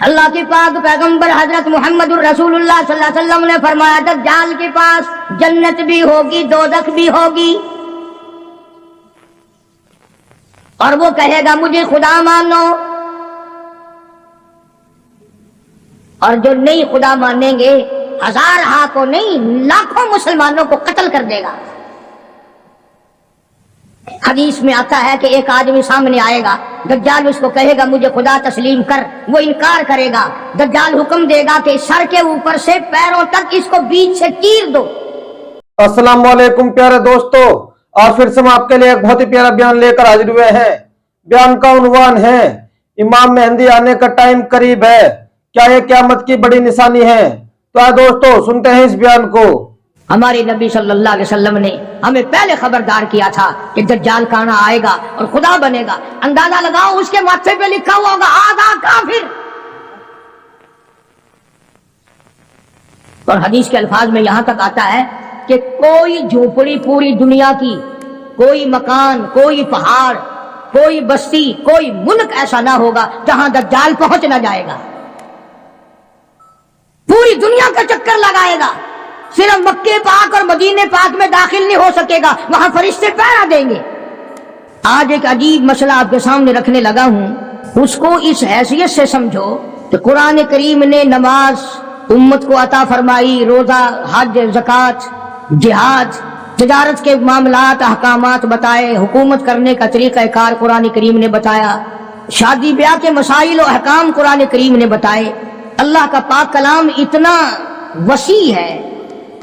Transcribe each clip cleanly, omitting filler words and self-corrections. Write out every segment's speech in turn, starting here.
اللہ کے پاک پیغمبر حضرت محمد الرسول اللہ صلی اللہ علیہ وسلم نے فرمایا دجال کے پاس جنت بھی ہوگی دوزخ بھی ہوگی، اور وہ کہے گا مجھے خدا مانو، اور جو نہیں خدا مانیں گے ہزارہ کو نہیں لاکھوں مسلمانوں کو قتل کر دے گا۔ حدیث میں آتا ہے کہ ایک آدمی سامنے آئے گا، دجال اس کو کہے گا مجھے خدا تسلیم کر، وہ انکار کرے گا، دجال حکم دے گا کہ سر کے اوپر سے پیروں تک اس کو بیچ سے چیر دو۔ السلام علیکم پیارے دوستو، اور پھر سے ہم آپ کے لیے ایک بہت ہی پیارا بیان لے کر حاضر ہوئے ہیں۔ بیان کا عنوان ہے امام مہدی آنے کا ٹائم قریب ہے، کیا یہ قیامت کی بڑی نشانی ہے؟ تو آئے دوستو سنتے ہیں اس بیان کو۔ ہمارے نبی صلی اللہ علیہ وسلم نے ہمیں پہلے خبردار کیا تھا کہ دجال کانا آئے گا اور خدا بنے گا۔ اندازہ لگاؤ اس کے ماتھے پہ لکھا ہوا ہوگا آدھا کافر، اور حدیث کے الفاظ میں یہاں تک آتا ہے کہ کوئی جھوپڑی پوری دنیا کی، کوئی مکان، کوئی پہاڑ، کوئی بستی، کوئی ملک ایسا نہ ہوگا جہاں دجال پہنچ نہ جائے گا۔ پوری دنیا کا چکر لگائے گا، صرف مکے پاک اور مدینے پاک میں داخل نہیں ہو سکے گا، وہاں فرشتے پہرا دیں گے۔ آج ایک عجیب مسئلہ آپ کے سامنے رکھنے لگا ہوں، اس کو اس حیثیت سے سمجھو کہ قرآن کریم نے نماز امت کو عطا فرمائی، روزہ، حج، زکوٰۃ، جہاد، تجارت کے معاملات، احکامات بتائے، حکومت کرنے کا طریقہ کار قرآن کریم نے بتایا، شادی بیاہ کے مسائل و احکام قرآن کریم نے بتائے۔ اللہ کا پاک کلام اتنا وسیع ہے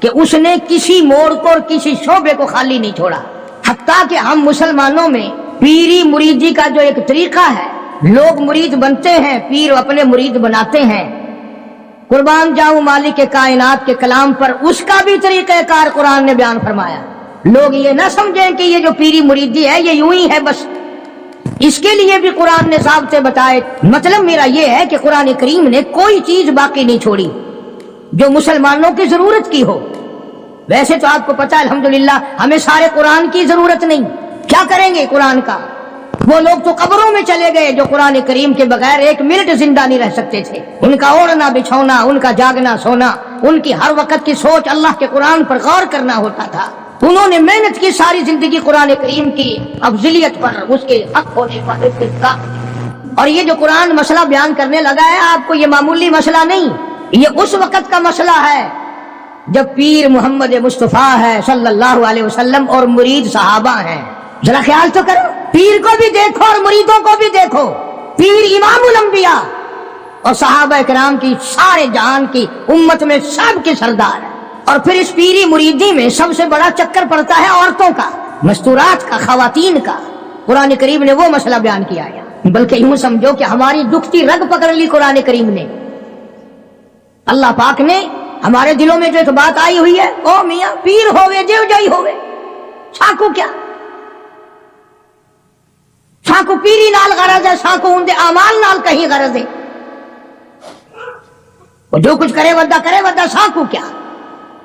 کہ اس نے کسی موڑ کو اور کسی شعبے کو خالی نہیں چھوڑا، حتیٰ کہ ہم مسلمانوں میں پیری مریدی کا جو ایک طریقہ ہے، لوگ مرید بنتے ہیں، پیر اپنے مرید بناتے ہیں۔ قربان جاؤں مالک کے کائنات کے کلام پر، اس کا بھی طریقہ کار قرآن نے بیان فرمایا۔ لوگ یہ نہ سمجھیں کہ یہ جو پیری مریدی ہے یہ یوں ہی ہے بس، اس کے لیے بھی قرآن نے ضابطے بتائے۔ مطلب میرا یہ ہے کہ قرآن کریم نے کوئی چیز باقی نہیں چھوڑی جو مسلمانوں کی ضرورت کی ہو۔ ویسے تو آپ کو پتا ہے الحمدللہ ہمیں سارے قرآن کی ضرورت نہیں، کیا کریں گے قرآن کا؟ وہ لوگ تو قبروں میں چلے گئے جو قرآن کریم کے بغیر ایک منٹ زندہ نہیں رہ سکتے تھے۔ ان کا اوڑھنا بچھونا، ان کا جاگنا سونا، ان کی ہر وقت کی سوچ اللہ کے قرآن پر غور کرنا ہوتا تھا۔ انہوں نے محنت کی ساری زندگی قرآن کریم کی افضلیت پر، اس کے حق ہونے پر۔ اور یہ جو قرآن مسئلہ بیان کرنے لگا ہے آپ کو، یہ معمولی مسئلہ نہیں، یہ اس وقت کا مسئلہ ہے جب پیر محمد مصطفیٰ ہے صلی اللہ علیہ وسلم اور مرید صحابہ ہیں۔ ذرا خیال تو کرو، پیر کو بھی دیکھو اور مریدوں کو بھی دیکھو۔ پیر امام الانبیاء اور صحابہ کرام کی سارے جہان کی امت میں سب کے سردار ہے، اور پھر اس پیری مریدی میں سب سے بڑا چکر پڑتا ہے عورتوں کا، مستورات کا، خواتین کا۔ قرآن کریم نے وہ مسئلہ بیان کیا ہے، بلکہ یوں سمجھو کہ ہماری دکھتی رگ پکڑ لی قرآن کریم نے۔ اللہ پاک نے ہمارے دلوں میں جو ایک بات آئی ہوئی ہے، او میاں پیر ہوئے جو جائی ہوئے، ساکو کیا؟ ساکو پیری نال غرض ہے، ساکو ان دے اعمال نال کہیں غرض ہے۔ وہ جو کچھ کرے ودا ساکو کیا؟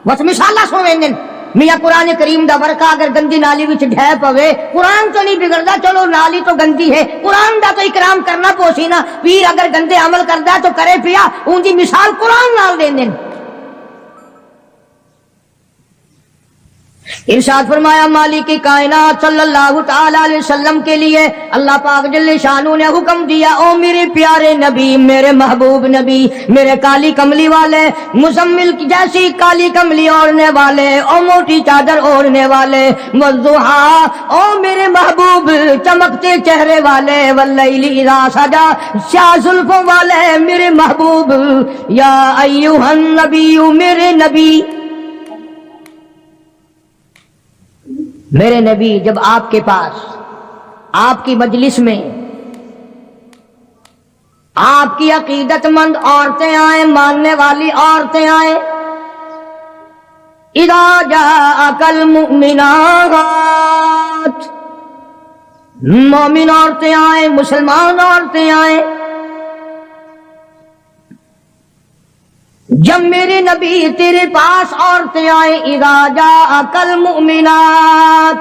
بس مثالہ سویں دن میاں قرآن کریم دا ورقہ اگر گندی نالی وچ ڈھے پوے، قرآن تو نہیں بگڑدا، چلو نالی تو گندی ہے، قرآن دا تو اکرام کرنا پوسی نا۔ پیر اگر گندے عمل کردا ہے تو کرے پیا، ان دی مثال قرآن نال دین دین۔ ارشاد فرمایا مالک کائنات صلی اللہ تعالی علیہ وسلم کے لیے اللہ پاک جل شانہ نے حکم دیا، او میرے پیارے نبی، میرے محبوب نبی، میرے کالی کملی والے، مزمل کی جیسی کالی کملی اوڑھنے والے، او موٹی چادر اوڑھنے والے، والضحیٰ، او میرے محبوب چمکتے چہرے والے، واللیل اذا سجا، سیاہ زلفوں والے میرے محبوب، یا ایھا النبی، میرے نبی، میرے نبی جب آپ کے پاس، آپ کی مجلس میں آپ کی عقیدت مند عورتیں آئیں، ماننے والی عورتیں آئیں، اذا جاءک المؤمنات، مومن عورتیں آئیں، مسلمان عورتیں آئیں، جب میرے نبی تیرے پاس عورتیں آئیں، اذا جاءک المؤمنات،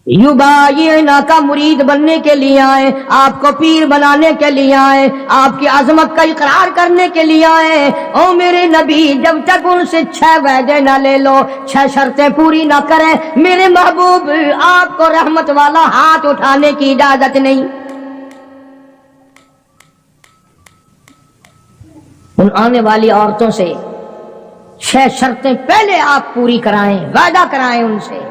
युबायिना का मुरीद बनने के लिए आए, आपको पीर बनाने के लिए आए, आपकी अजमत का इकरार करने के लिए आए। ओ मेरे नबी, जब तक उनसे 6 वादे न ले लो, 6 शर्तें पूरी न करें, मेरे महबूब आपको रहमत वाला हाथ उठाने की इजाजत नहीं। उन आने वाली औरतों से 6 शर्तें पहले आप पूरी कराएं, वादा कराएं उनसे।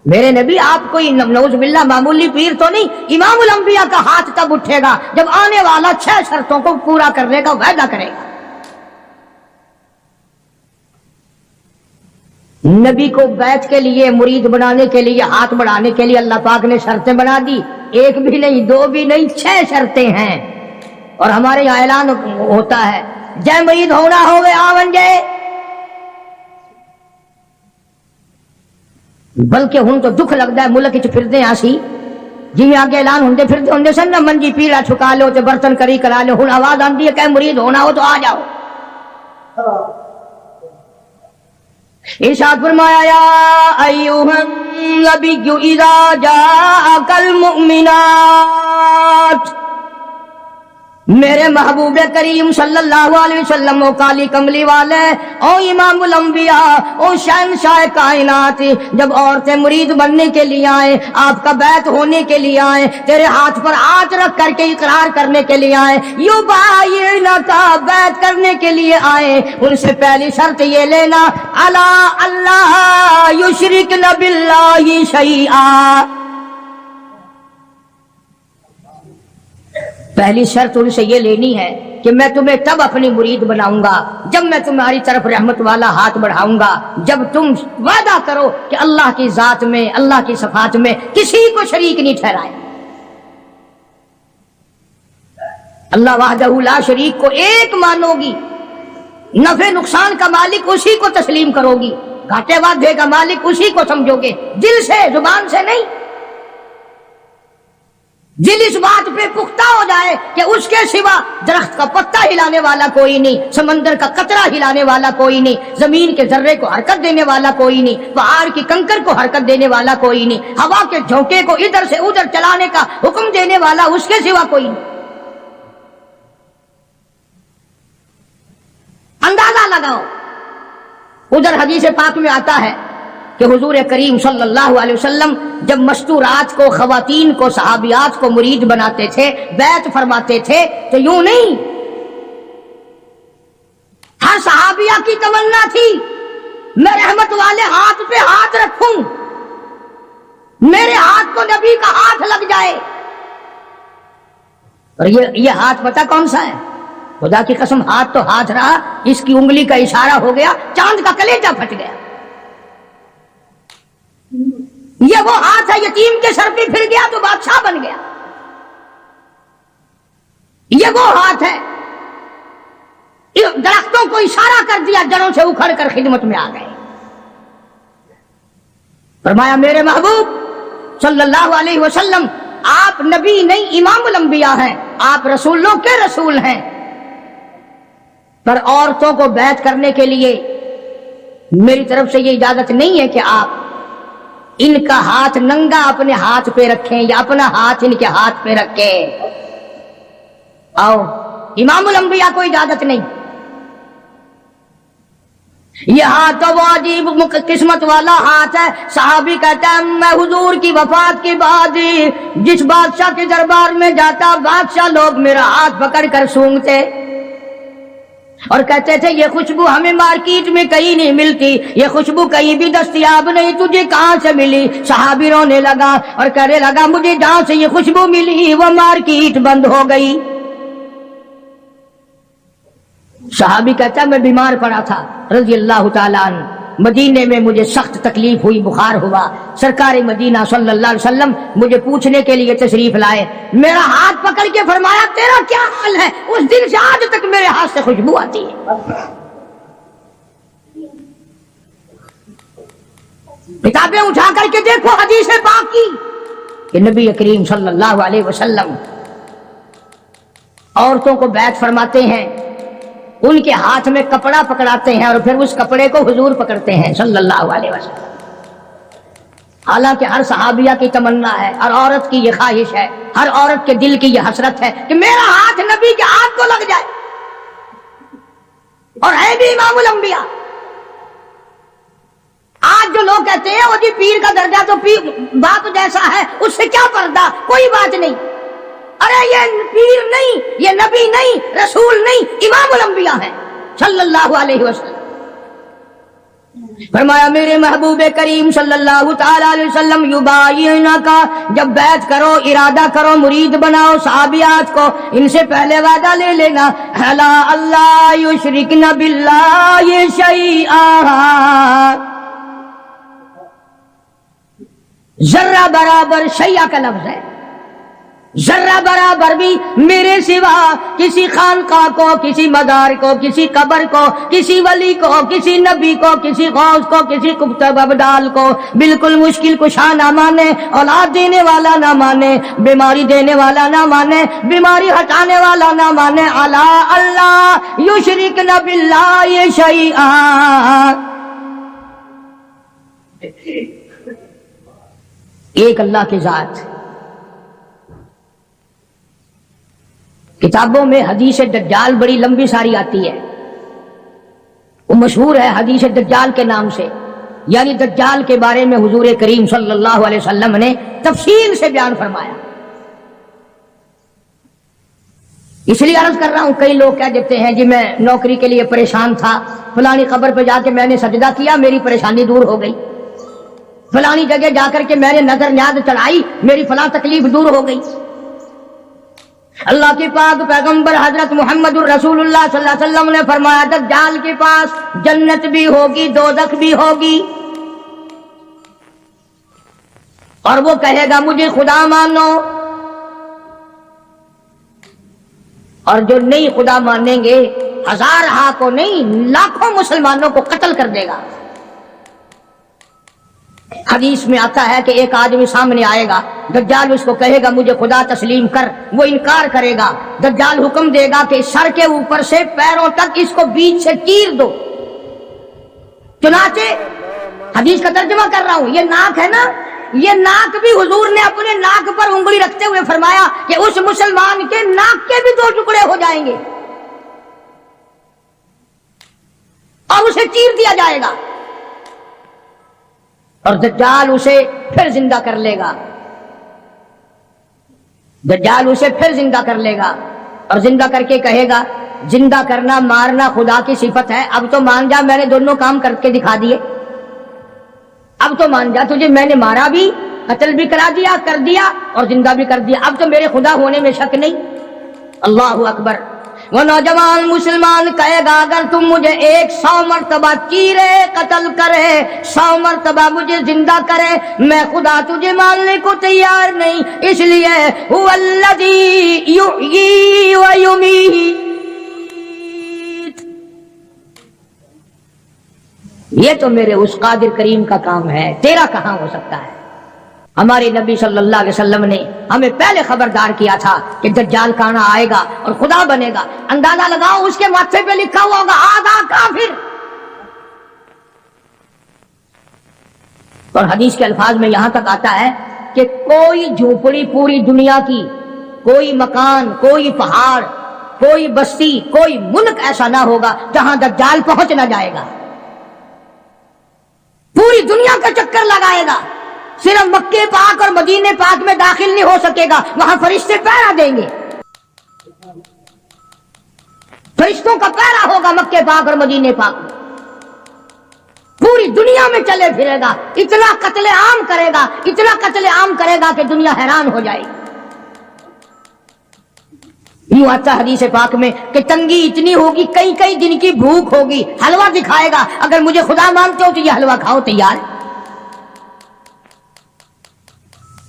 मेरे नबी, आप कोई नौजुबिल्ला मामूली पीर तो नहीं, इमामुल अंबिया का हाथ तब उठेगा जब आने वाला 6 शर्तों को पूरा करने का वादा करेगा। नबी को बैत के लिए, मुरीद बनाने के लिए, हाथ बढ़ाने के लिए अल्लाह पाक ने शर्तें बना दी। 1 भी नहीं, 2 भी नहीं, 6 शर्तें हैं। और हमारे यहाँ ऐलान होता है, जय मुरीद होना होवे आवन जय। बल्कि हुन तो दुख लगता है, मुल्क च फिरदे आसी जिवें आगे ऐलान होंदे फिरदे होंदे सन ना, मंजी पीड़ा छुका लो ते बर्तन करी करा लो। हुन आवाज आंदी है कि मुरीद होना हो तो आ जाओ। इरशाद फरमाया, या अय्युहन नबिय्यु इज़ा जाअकल मुमिनात, मेरे महबूब करीम सल्लल्लाहु अलैहि वसल्लम, ओ काली कमली वाले, ओ इमामुल अंबिया, ओ शहंशाह कायनात, जब औरतें मुरीद बनने के लिए आए, आपका बैत होने के लिए आए, तेरे हाथ पर हाथ रख करके इकरार करने के लिए आए, युबायिना का बैत करने के लिए आए, उनसे पहली शर्त ये लेना, अला अल्लाह युशरिकन बिल्लाहि शैआ। पहली शर्त उनसे ये लेनी है कि मैं तुम्हें तब अपनी मुरीद बनाऊंगा जब मैं तुम्हारी तरफ रहमत वाला हाथ बढ़ाऊंगा, जब तुम वादा करो कि अल्लाह की जात में, अल्लाह की सफात में किसी को शरीक नहीं ठहराए। अल्लाह वाहदहू ला शरीक को एक मानोगी, नफे नुकसान का मालिक उसी को तस्लीम करोगी, घाटे वादे का मालिक उसी को समझोगे, दिल से, जुबान से नहीं। दिल इस बात पे पुख्ता हो जाए कि उसके सिवा दरख्त का पत्ता हिलाने वाला कोई नहीं, समंदर का कतरा हिलाने वाला कोई नहीं, जमीन के जर्रे को हरकत देने वाला कोई नहीं, पहाड़ की कंकर को हरकत देने वाला कोई नहीं, हवा के झोंके को इधर से उधर चलाने का हुक्म देने वाला उसके सिवा कोई नहीं। अंदाजा लगाओ। उधर हदीस पाक में आता है कि हुजूर करीम सल्लल्लाहु अलैहि वसल्लम जब मस्तूरात को, खवातीन को, सहाबियात को मुरीद बनाते थे, बैत फरमाते थे, तो यूं नहीं, हर सहाबिया की तमन्ना थी मैं रहमत वाले हाथ पे हाथ रखूं, मेरे हाथ को नबी का हाथ लग जाए। और ये हाथ पता कौन सा है? खुदा की कसम, हाथ तो हाथ रहा, इसकी उंगली का इशारा हो गया, चांद का कलेजा फट गया। ये वो हाथ है, यतीम के सर पे फिर गया तो बादशाह बन गया। ये वो हाथ है, दरख्तों को इशारा कर दिया, जड़ों से उखड़ कर खिदमत में आ गए। फरमाया, मेरे महबूब सल्लल्लाहु अलैहि वसल्लम, आप नबी नहीं, इमामुल अंबिया हैं, आप रसूलों के रसूल हैं, पर औरतों को बैत करने के लिए मेरी तरफ से ये इजाजत नहीं है कि आप इनका हाथ नंगा अपने हाथ पे रखें या अपना हाथ इनके हाथ पे रखें। आओ, इमामुल अंबिया को इजाजत नहीं। यह हाथ तो वो अजीब किस्मत वाला हाथ है। सहाबी कहता है, मैं हुजूर की वफात के बाद जिस बादशाह के दरबार में जाता, बादशाह लोग मेरा हाथ पकड़ कर सूंघते और कहते थे, ये खुशबू हमें मार्केट में कहीं नहीं मिलती, ये खुशबू कहीं भी दस्तयाब नहीं, तुझे कहां से मिली? सहाबी रोने लगा और कहने लगा, मुझे जहां से ये खुशबू मिली वो मार्केट बंद हो गई। सहाबी कहता, मैं बीमार पड़ा था रज़ी अल्लाह ताला अन्हु, मदीने में मुझे सख्त तकलीफ हुई, बुखार हुआ। सरकार मदीना सल्लल्लाहु अलैहि वसल्लम मुझे पूछने के लिए तशरीफ लाए, मेरा हाथ पकड़ के फरमाया, तेरा क्या हाल है? उस दिन से आज तक मेरे हाथ से खुशबू आती है। किताबें उठा करके देखो हदीस पाक की कि नबी करीम सल्लल्लाहु अलैहि वसल्लम औरतों को बैत फरमाते हैं, उनके हाथ में कपड़ा पकड़ाते हैं और फिर उस कपड़े को हुजूर पकड़ते हैं सल्लल्लाहु अलैहि वसल्लम। حالانکہ ہر صحابیہ کی تمنا ہے، ہر عورت کی یہ خواہش ہے، ہر عورت کے دل کی یہ حسرت ہے کہ میرا ہاتھ نبی کے ہاتھ کو لگ جائے، اور ہے بھی امام الانبیاء۔ آج جو لوگ کہتے ہیں وہ جی پیر کا درجہ تو پیر باپ جیسا ہے، اس سے کیا پردہ، کوئی بات نہیں۔ ارے یہ پیر نہیں، یہ نبی نہیں، رسول نہیں، امام الانبیاء ہے صلی اللہ علیہ وسلم۔ فرمایا میرے محبوب کریم صلی اللہ تعالی علیہ وسلم یبایعنکا، جب بیعت کرو، ارادہ کرو، مرید بناؤ صحابیات کو، ان سے پہلے وعدہ لے لینا، الا اللہ یشرکن باللہ شیئا، ذرہ برابر، شیعہ کا لفظ ہے، ذرہ برابر بھی میرے سوا کسی خانقاہ کو، کسی مزار کو، کسی قبر کو، کسی ولی کو، کسی نبی کو، کسی غوث کو، کسی قطب ابدال کو بالکل مشکل کشا نہ مانے، اولاد دینے والا نہ مانے، بیماری دینے والا نہ مانے، بیماری ہٹانے والا نہ مانے، الا اللہ یشرکن باللہ شیئا۔ ایک اللہ کی ذات۔ کتابوں میں حدیث دجال بڑی لمبی ساری آتی ہے، وہ مشہور ہے حدیث دجال کے نام سے، یعنی دجال کے بارے میں حضور کریم صلی اللہ علیہ وسلم نے تفصیل سے بیان فرمایا۔ اس لیے عرض کر رہا ہوں، کئی لوگ کہہ دیتے ہیں جی میں نوکری کے لیے پریشان تھا، فلانی قبر پہ جا کے میں نے سجدہ کیا، میری پریشانی دور ہو گئی، فلانی جگہ جا کر کے میں نے نظر نیاز چڑھائی، میری فلاں تکلیف دور ہو گئی۔ اللہ کے پاک پیغمبر حضرت محمد الرسول اللہ صلی اللہ علیہ وسلم نے فرمایا دجال کے پاس جنت بھی ہوگی، دوزخ بھی ہوگی، اور وہ کہے گا مجھے خدا مانو، اور جو نہیں خدا مانیں گے ہزارہا کو نہیں لاکھوں مسلمانوں کو قتل کر دے گا۔ حدیث میں آتا ہے کہ ایک آدمی سامنے آئے گا، دجال اس کو کہے گا مجھے خدا تسلیم کر، وہ انکار کرے گا، دجال حکم دے گا کہ سر کے اوپر سے پیروں تک اس کو بیچ سے چیر دو۔ چنانچہ حدیث کا ترجمہ کر رہا ہوں، یہ ناک ہے نا، یہ ناک بھی حضور نے اپنے ناک پر انگلی رکھتے ہوئے فرمایا کہ اس مسلمان کے ناک کے بھی 2 ٹکڑے ہو جائیں گے اور اسے چیر دیا جائے گا، اور دجال اسے پھر زندہ کر لے گا، دجال اسے پھر زندہ کر لے گا، اور زندہ کر کے کہے گا زندہ کرنا مارنا خدا کی صفت ہے، اب تو مان جا میں نے دونوں کام کر کے دکھا دیے، اب تو مان جا تجھے میں نے مارا بھی، قتل بھی کرا دیا، کر دیا، اور زندہ بھی کر دیا، اب تو میرے خدا ہونے میں شک نہیں۔ اللہ اکبر۔ وہ نوجوان مسلمان کہے گا اگر تم مجھے 100 مرتبہ چیرے، قتل کرے، 100 مرتبہ مجھے زندہ کرے، میں خدا تجھے ماننے کو تیار نہیں، اس لیے هو الذی یحیی و یمیت، یہ تو میرے اس قادر کریم کا کام ہے، تیرا کہاں ہو سکتا ہے۔ ہمارے نبی صلی اللہ علیہ وسلم نے ہمیں پہلے خبردار کیا تھا کہ دجال کانا آئے گا اور خدا بنے گا، اندازہ لگاؤ اس کے ماتھے پہ لکھا ہوا ہوگا آدھا کافر، اور حدیث کے الفاظ میں یہاں تک آتا ہے کہ کوئی جھوپڑی پوری دنیا کی، کوئی مکان، کوئی پہاڑ، کوئی بستی، کوئی ملک ایسا نہ ہوگا جہاں دجال پہنچ نہ جائے گا، پوری دنیا کا چکر لگائے گا، صرف مکے پاک اور مدینے پاک میں داخل نہیں ہو سکے گا، وہاں فرشتے پہرا دیں گے، فرشتوں کا پہرا ہوگا مکے پاک اور مدینے پاک میں، پوری دنیا میں چلے پھرے گا، اتنا قتل عام کرے گا، اتنا قتل عام کرے گا کہ دنیا حیران ہو جائے گی۔ یوں آتا حدیث پاک میں کہ تنگی اتنی ہوگی، کئی کئی دن کی بھوک ہوگی، حلوہ دکھائے گا، اگر مجھے خدا مانتے ہو تو یہ حلوہ کھاؤ، تیار۔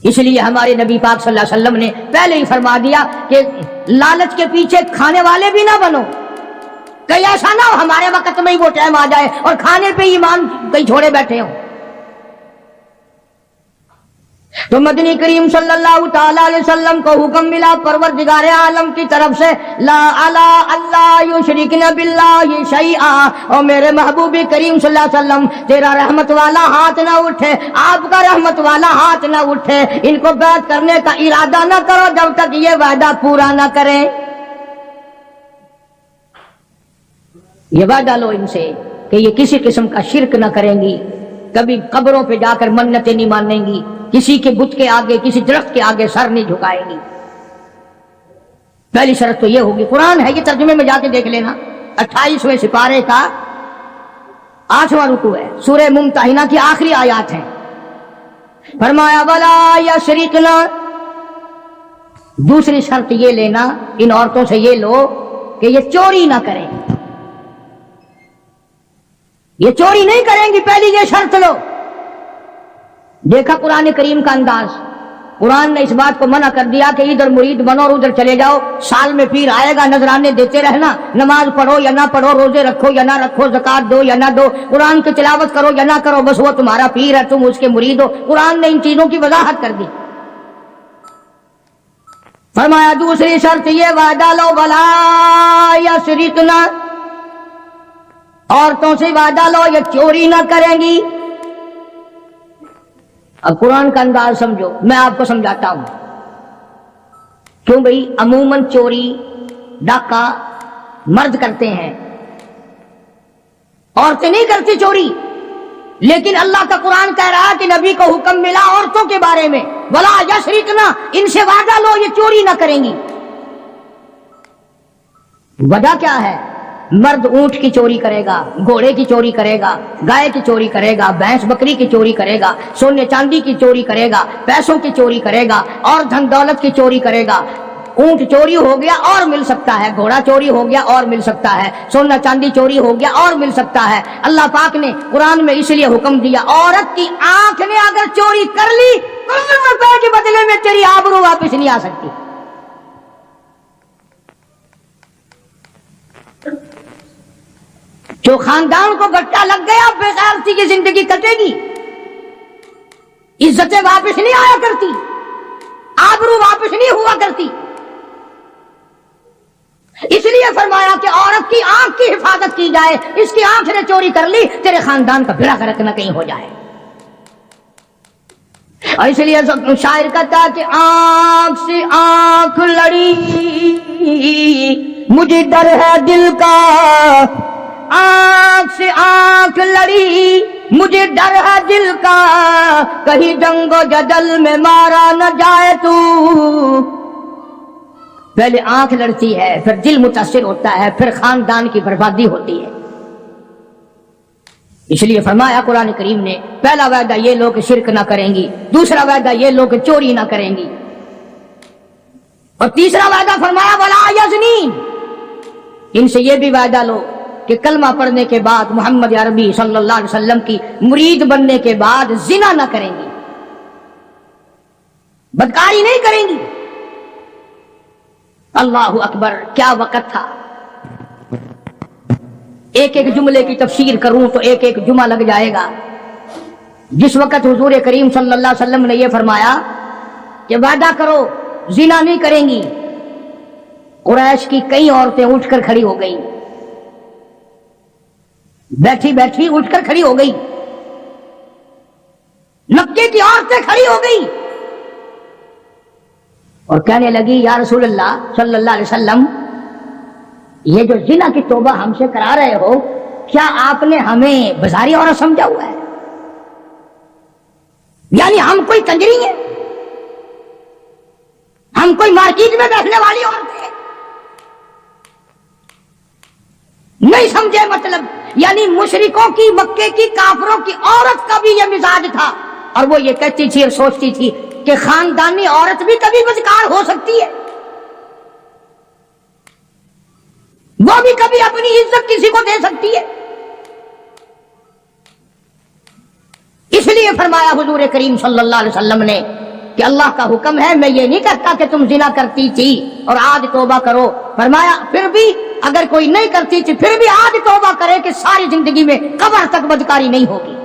اس لیے ہمارے نبی پاک صلی اللہ علیہ وسلم نے پہلے ہی فرما دیا کہ لالچ کے پیچھے کھانے والے بھی نہ بنو، کہیں ایسا نہ ہو ہمارے وقت میں ہی وہ ٹائم آ جائے اور کھانے پہ ایمان کہیں چھوڑے بیٹھے ہو۔ تو مدنی کریم صلی اللہ تعالی علیہ وسلم کو حکم ملا پروردگار عالم کی طرف سے لا الا اللہ یشرکن باللہ شیئا، اور میرے محبوب کریم صلی اللہ علیہ وسلم تیرا رحمت والا ہاتھ نہ اٹھے، آپ کا رحمت والا ہاتھ نہ اٹھے، ان کو بیعت کرنے کا ارادہ نہ کرو جب تک یہ وعدہ پورا نہ کریں۔ یہ وعدہ لو ان سے کہ یہ کسی قسم کا شرک نہ کریں گی، کبھی قبروں پہ جا کر منتیں نہیں مانیں گی، کسی کے بت کے آگے، کسی درخت کے آگے سر نہیں جھکائیں گی۔ پہلی شرط تو یہ ہوگی، قرآن ہے، یہ ترجمے میں جا کے دیکھ لینا، 28ویں سپارے کا 8واں رکوع ہے، سورہ ممتحنہ کی آخری آیات ہیں۔ فرمایا ولا یشرکنا، دوسری شرط یہ لینا ان عورتوں سے، یہ لو کہ یہ چوری نہ کریں، یہ چوری نہیں کریں گی، پہلی یہ شرط لو۔ دیکھا قرآن کریم کا انداز، قرآن نے اس بات کو منع کر دیا کہ ادھر مرید بنو اور ادھر چلے جاؤ، سال میں پیر آئے گا نذرانے دیتے رہنا، نماز پڑھو یا نہ پڑھو، روزے رکھو یا نہ رکھو، زکات دو یا نہ دو، قرآن کی تلاوت کرو یا نہ کرو، بس وہ تمہارا پیر ہے، تم اس کے مرید ہو۔ قرآن نے ان چیزوں کی وضاحت کر دی۔ فرمایا دوسری شرط یہ وعدہ لو ولا یشرکنا، عورتوں سے وعدہ لو یہ چوری نہ کریں گی۔ اب قرآن کا انداز سمجھو، میں آپ کو سمجھاتا ہوں کیوں بھئی عموماً چوری ڈاکہ مرد کرتے ہیں، عورتیں نہیں کرتی چوری، لیکن اللہ کا قرآن کہہ رہا ہے کہ نبی کو حکم ملا عورتوں کے بارے میں ولا یشرکنا، ان سے وعدہ لو یہ چوری نہ کریں گی۔ وجہ کیا ہے؟ مرد اونٹ کی چوری کرے گا، گھوڑے کی چوری کرے گا، گائے کی چوری کرے گا، بھینس بکری کی چوری کرے گا، سونے چاندی کی چوری کرے گا، پیسوں کی چوری کرے گا، اور دھن دولت کی چوری کرے گا۔ اونٹ چوری ہو گیا اور مل سکتا ہے، گھوڑا چوری ہو گیا اور مل سکتا ہے، سونا چاندی چوری ہو گیا اور مل سکتا ہے۔ اللہ پاک نے قرآن میں اس لیے حکم دیا، عورت کی آنکھ نے اگر چوری کر لی تو روپے کے بدلے میں تیری آبرو واپس نہیں آ سکتی۔ جو خاندان کو گٹا لگ گیا بے غیرتی کی زندگی کٹے گی، عزتیں واپس نہیں آیا کرتی، آبرو واپس نہیں ہوا کرتی۔ اس لیے فرمایا کہ عورت کی آنکھ کی حفاظت کی جائے، اس کی آنکھ نے چوری کر لی تیرے خاندان کا بیڑا غرق نہ کہیں ہو جائے۔ اور اس لیے شاعر کہتا ہے کہ آنکھ سے آنکھ لڑی مجھے ڈر ہے دل کا، آنکھ سے آنکھ لڑی مجھے ڈر ہے دل کا، کہیں جنگ و جدل میں مارا نہ جائے تو۔ پہلے آنکھ لڑتی ہے، پھر دل متاثر ہوتا ہے، پھر خاندان کی بربادی ہوتی ہے۔ اس لیے فرمایا قرآن کریم نے پہلا وعدہ یہ لوگ شرک نہ کریں گی، دوسرا وعدہ یہ لوگ چوری نہ کریں گی، اور تیسرا وعدہ فرمایا ولا یزنین، ان سے یہ بھی وعدہ لو کہ کلمہ پڑھنے کے بعد محمد عربی صلی اللہ علیہ وسلم کی مرید بننے کے بعد زنا نہ کریں گی، بدکاری نہیں کریں گی۔ اللہ اکبر، کیا وقت تھا! ایک ایک جملے کی تفسیر کروں تو ایک ایک جمعہ لگ جائے گا۔ جس وقت حضور کریم صلی اللہ علیہ وسلم نے یہ فرمایا کہ وعدہ کرو زنا نہیں کریں گی، قریش کی کئی عورتیں اٹھ کر کھڑی ہو گئیں، بیٹھی بیٹھی اٹھ کر کھڑی ہو گئی، مکے کی عورتیں کھڑی ہو گئی اور کہنے لگی یا رسول اللہ صلی اللہ علیہ وسلم، یہ جو زنا کی توبہ ہم سے کرا رہے ہو، کیا آپ نے ہمیں بازاری عورت سمجھا ہوا ہے؟ یعنی ہم کوئی کنجری ہیں؟ ہم کوئی مارکیٹ میں بیٹھنے والی عورت ہیں؟ نہیں سمجھے مطلب، یعنی مشرکوں کی، مکے کی کافروں کی عورت کا بھی یہ مزاج تھا، اور وہ یہ کہتی تھی اور سوچتی تھی کہ خاندانی عورت بھی کبھی بدکار ہو سکتی ہے، وہ بھی کبھی اپنی عزت کسی کو دے سکتی ہے۔ اس لیے فرمایا حضور کریم صلی اللہ علیہ وسلم نے کہ اللہ کا حکم ہے، میں یہ نہیں کہتا کہ تم زنا کرتی تھی اور آج توبہ کرو، فرمایا پھر بھی اگر کوئی نہیں کرتی تھی پھر بھی آج توبہ کرے کہ ساری زندگی میں قبر تک بدکاری نہیں ہوگی۔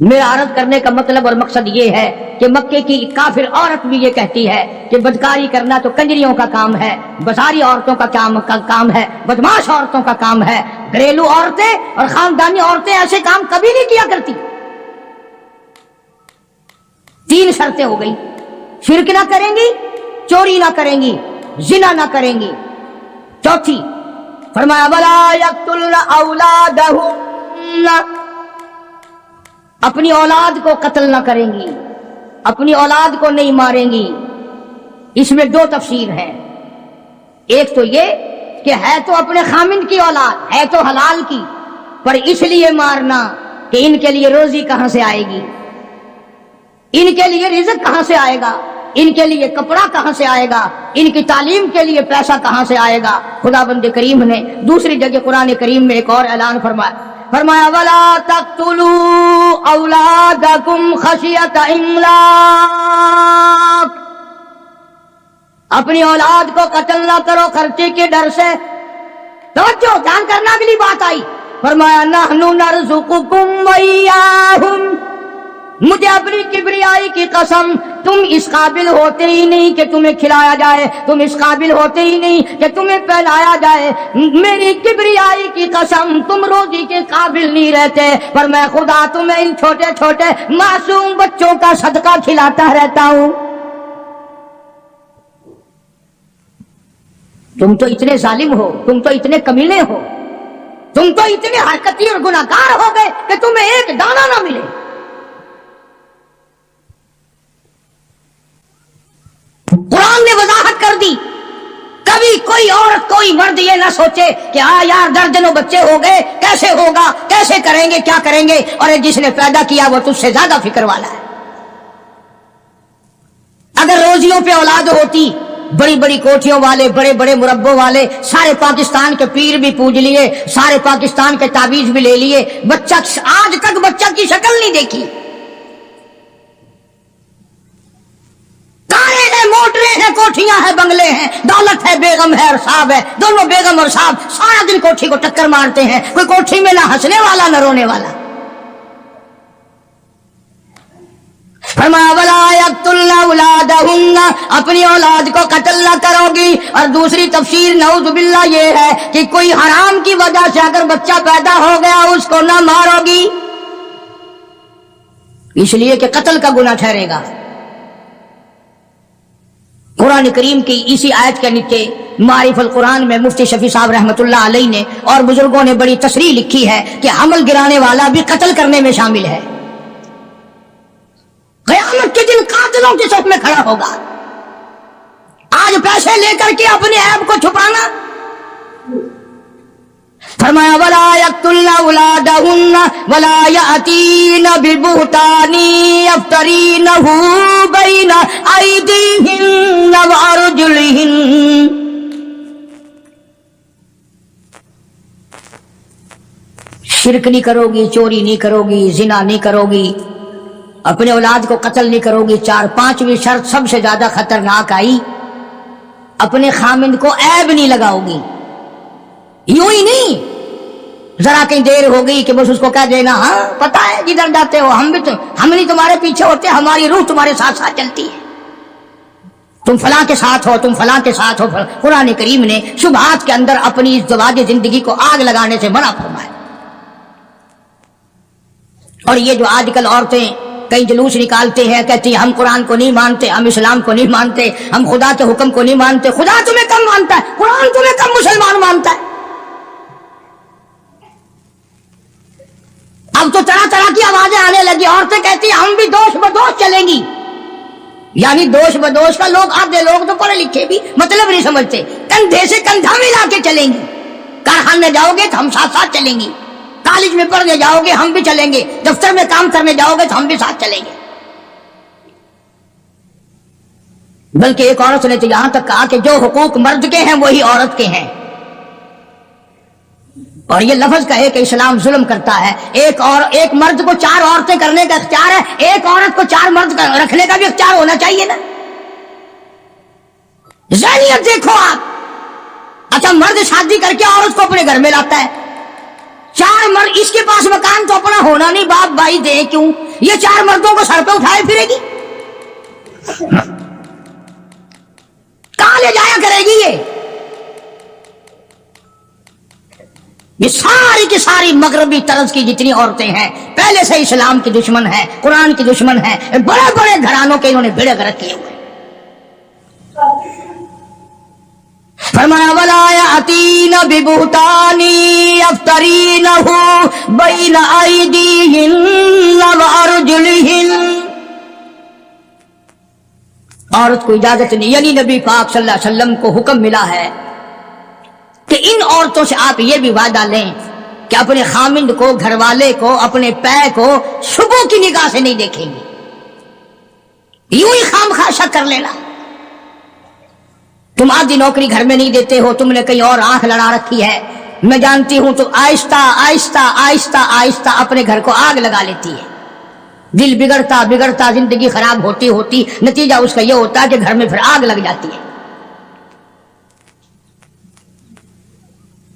मेरा अर्ज करने का मतलब और मकसद ये है कि मक्के की काफिर औरत भी ये कहती है कि बदकारी करना तो कंजरियों का काम है, बसारी औरतों का काम है, बदमाश औरतों का काम है। घरेलू औरतें और खानदानी औरतें ऐसे काम कभी नहीं किया करती। 3 शर्तें हो गई, शिरक ना करेंगी, चोरी ना करेंगी, जिना ना करेंगी। चौथी फरमाया वला यक्तुलना औलादहुन्ना, अपनी औलाद को कत्ल ना करेंगी, अपनी औलाद को नहीं मारेंगी। इसमें 2 तफसीर हैं। एक तो ये कि है तो अपने खामिन की औलाद, है तो हलाल की, पर इसलिए मारना कि इनके लिए रोजी कहां से आएगी, इनके लिए रिज़्क कहां से आएगा, इनके लिए कपड़ा कहां से आएगा, इनकी तालीम के लिए पैसा कहां से आएगा। खुदाबंद करीम ने दूसरी जगह कुरान करीम में एक और ऐलान फरमाया वला तक़्तुलू औलादकुम खशियत इमलाक, अपनी औलाद को कत्ल ना करो खर्चे के डर से। तवज्जो, ध्यान करना, अगली बात आई। फरमाया नहनु नरज़ुकुकुम व इय्याहुम, मुझे अपनी किबरियाई की कसम, तुम इस काबिल होते ही नहीं कि तुम्हें खिलाया जाए, तुम इस काबिल होते ही नहीं कि तुम्हें पहनाया जाए। मेरी किबरियाई की कसम, तुम रोजी के काबिल नहीं रहते, पर मैं खुदा तुम्हें इन छोटे छोटे मासूम बच्चों का सदका खिलाता रहता हूं। तुम तो इतने जालिम हो, तुम तो इतने कमीने हो, तुम तो इतने हरकती और गुनाहगार हो गए कि तुम्हें एक दाना ना मिले। कुरान ने वजाहत कर दी। कभी कोई औरत कोई मर्द ये ना सोचे कि हाँ यार दर्जनों बच्चे हो गए, कैसे होगा, कैसे करेंगे, क्या करेंगे, और जिसने पैदा किया वो तुझसे ज्यादा फिक्र वाला है। अगर रोजियों पे औलाद होती, बड़ी बड़ी कोठियों वाले, बड़े बड़े मुरब्बों वाले, सारे पाकिस्तान के पीर भी पूज लिए, सारे पाकिस्तान के ताबीज भी ले लिए, बच्चा आज तक बच्चा की शक्ल नहीं देखी। कारें हैं, मोटरें हैं, कोठियां हैं, बंगले हैं, दौलत है, बेगम है और साहब है, दोनों बेगम और साहब सारा दिन कोठी को टक्कर मारते हैं। कोई कोठी में ना हंसने वाला ना रोने वाला। फरमाया वला यक़्तुलना औलादहुन्ना, अपनी औलाद को कत्ल ना करोगी। और दूसरी तफसीर नऊज़ुबिल्लाह ये है कि कोई हराम की वजह से अगर बच्चा पैदा हो गया उसको ना मारोगी, इसलिए कि कत्ल का गुनाह ठहरेगा। कुरान करीम की इसी आयत के नीचे मारिफुल कुरान में मुफ्ती शफी साहब रहमतुल्लाह अलैह ने और बुजुर्गों ने बड़ी तशरीह लिखी है कि हमल गिराने वाला भी कत्ल करने में शामिल है। क़यामत के दिन कातिलों की सफ में खड़ा होगा। आज पैसे लेकर के अपने ऐब को छुपाना। फरमाया वला यक़्तुलना औलादहुन्ना वला यातीना बिबुहतानी यफ्तरीनहु बैना अयदीहिन्ना व अर्जुलिहिन्ना, शिरक नहीं करोगी, चोरी नहीं करोगी, जिना नहीं करोगी, अपने औलाद को कत्ल नहीं करोगी। 4-5वीं शर्त सबसे ज्यादा खतरनाक आई, अपने खामिंद को ऐब नहीं लगाओगी। यूं ही नहीं जरा कहीं देर हो गई कि बस उसको कह देना हाँ पता है जिधर जाते हो हम नहीं तुम्हारे पीछे होते, हमारी रूह तुम्हारे साथ साथ चलती है, तुम फलां के साथ हो, तुम फलां के साथ हो। कुरान करीम ने शुबहात के अंदर अपनी इस ज़वाज जिंदगी को आग लगाने से मना फरमाया। और ये जो आजकल औरतें कई जुलूस निकालते हैं, कहती हैं हम कुरान को नहीं मानते, हम इस्लाम को नहीं मानते, हम खुदा के हुक्म को नहीं मानते। खुदा तुम्हें कम मानता है, कुरान तुम्हें कम मुसलमान मानता है। अब तो तरह तरह की आवाजें आने लगी। औरतें कहती हैं हम भी दोष बदोष चलेंगी, यानी दोष बदोष का लोग, आधे लोग तो पढ़े लिखे भी मतलब नहीं समझते, कंधे से कंधा मिला के चलेंगी। कारखाने जाओगे तो हम साथ साथ चलेंगी, कॉलेज में पढ़ने जाओगे हम भी चलेंगे, दफ्तर में काम करने जाओगे तो हम भी साथ चलेंगे। बल्कि एक औरत ने तो यहां तक कहा कि जो हुकूक मर्द के हैं वही औरत के हैं। और ये लफ्ज कहे कि इस्लाम जुल्म करता है। एक मर्द को 4 औरतें करने का इख्तियार है, एक औरत को 4 मर्द रखने का भी इख्तियार होना चाहिए ना। ज़हनियत देखो आप। अच्छा, मर्द शादी करके औरत को अपने घर में लाता है, 4 मर्द, इसके पास मकान तो अपना होना नहीं, बाप भाई दे क्यों, ये 4 मर्दों को सर पे उठाए फिरेगी, कहां ले जाया करेगी? ये सारी की सारी मगरबी तरज की जितनी औरतें हैं पहले से इस्लाम की दुश्मन है, कुरान की दुश्मन है, बड़े बड़े घरानों के इन्होंने बेड़े गर्क किए हुए। फरमाया वला यातीन बिबुहतानी अफ्तरीनहु बैन अयदीहिन व अर्जुलिहिन। औरत को इजाजत नहीं, यानी नबी पाक सल्लल्लाहु अलैहि वसल्लम को हुक्म मिला है कि इन औरतों से आप ये भी वादा लें कि अपने खामिंद को, घरवाले को, अपने पैर को सुबह की निगाह से नहीं देखेंगे, यूं ही खामखा शक कर लेना। तुम आधी नौकरी घर में नहीं देते हो, तुमने कहीं और आंख लड़ा रखी है, मैं जानती हूं, तो आहिस्ता आहिस्ता आहिस्ता आहिस्ता अपने घर को आग लगा लेती है। दिल बिगड़ता बिगड़ता जिंदगी खराब होती होती नतीजा उसका यह होता है कि घर में फिर आग लग जाती है।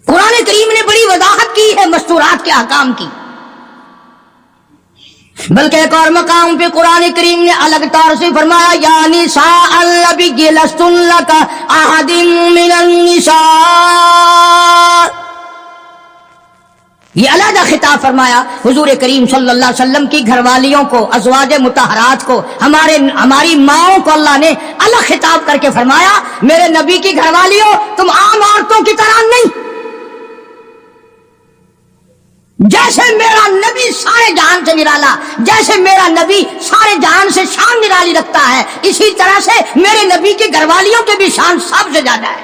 कुरान करीम ने बड़ी वजाहत की है मस्तूरात के अहकाम की, बल्कि एक और मकाम पे कुरान करीम ने अलग तौर से फरमाया या निसा अल्लबी लस्तुल्लका अहदिम मिनन निसा। ये अलग खिताब फरमाया हुजूर करीम सल्लल्लाहु अलैहि वसल्लम की घरवालियों को, अज़वाज मुतहरात को, हमारी माओं को अल्लाह ने अलग खिताब करके फरमाया मेरे नबी की घरवालियों तुम आम औरतों की तरह नहीं, जैसे मेरा नबी सारे जहान से निराला, जैसे मेरा नबी सारे जहान से शान निराली रखता है, इसी तरह से मेरे नबी की घरवालियों के भी शान सबसे ज्यादा है।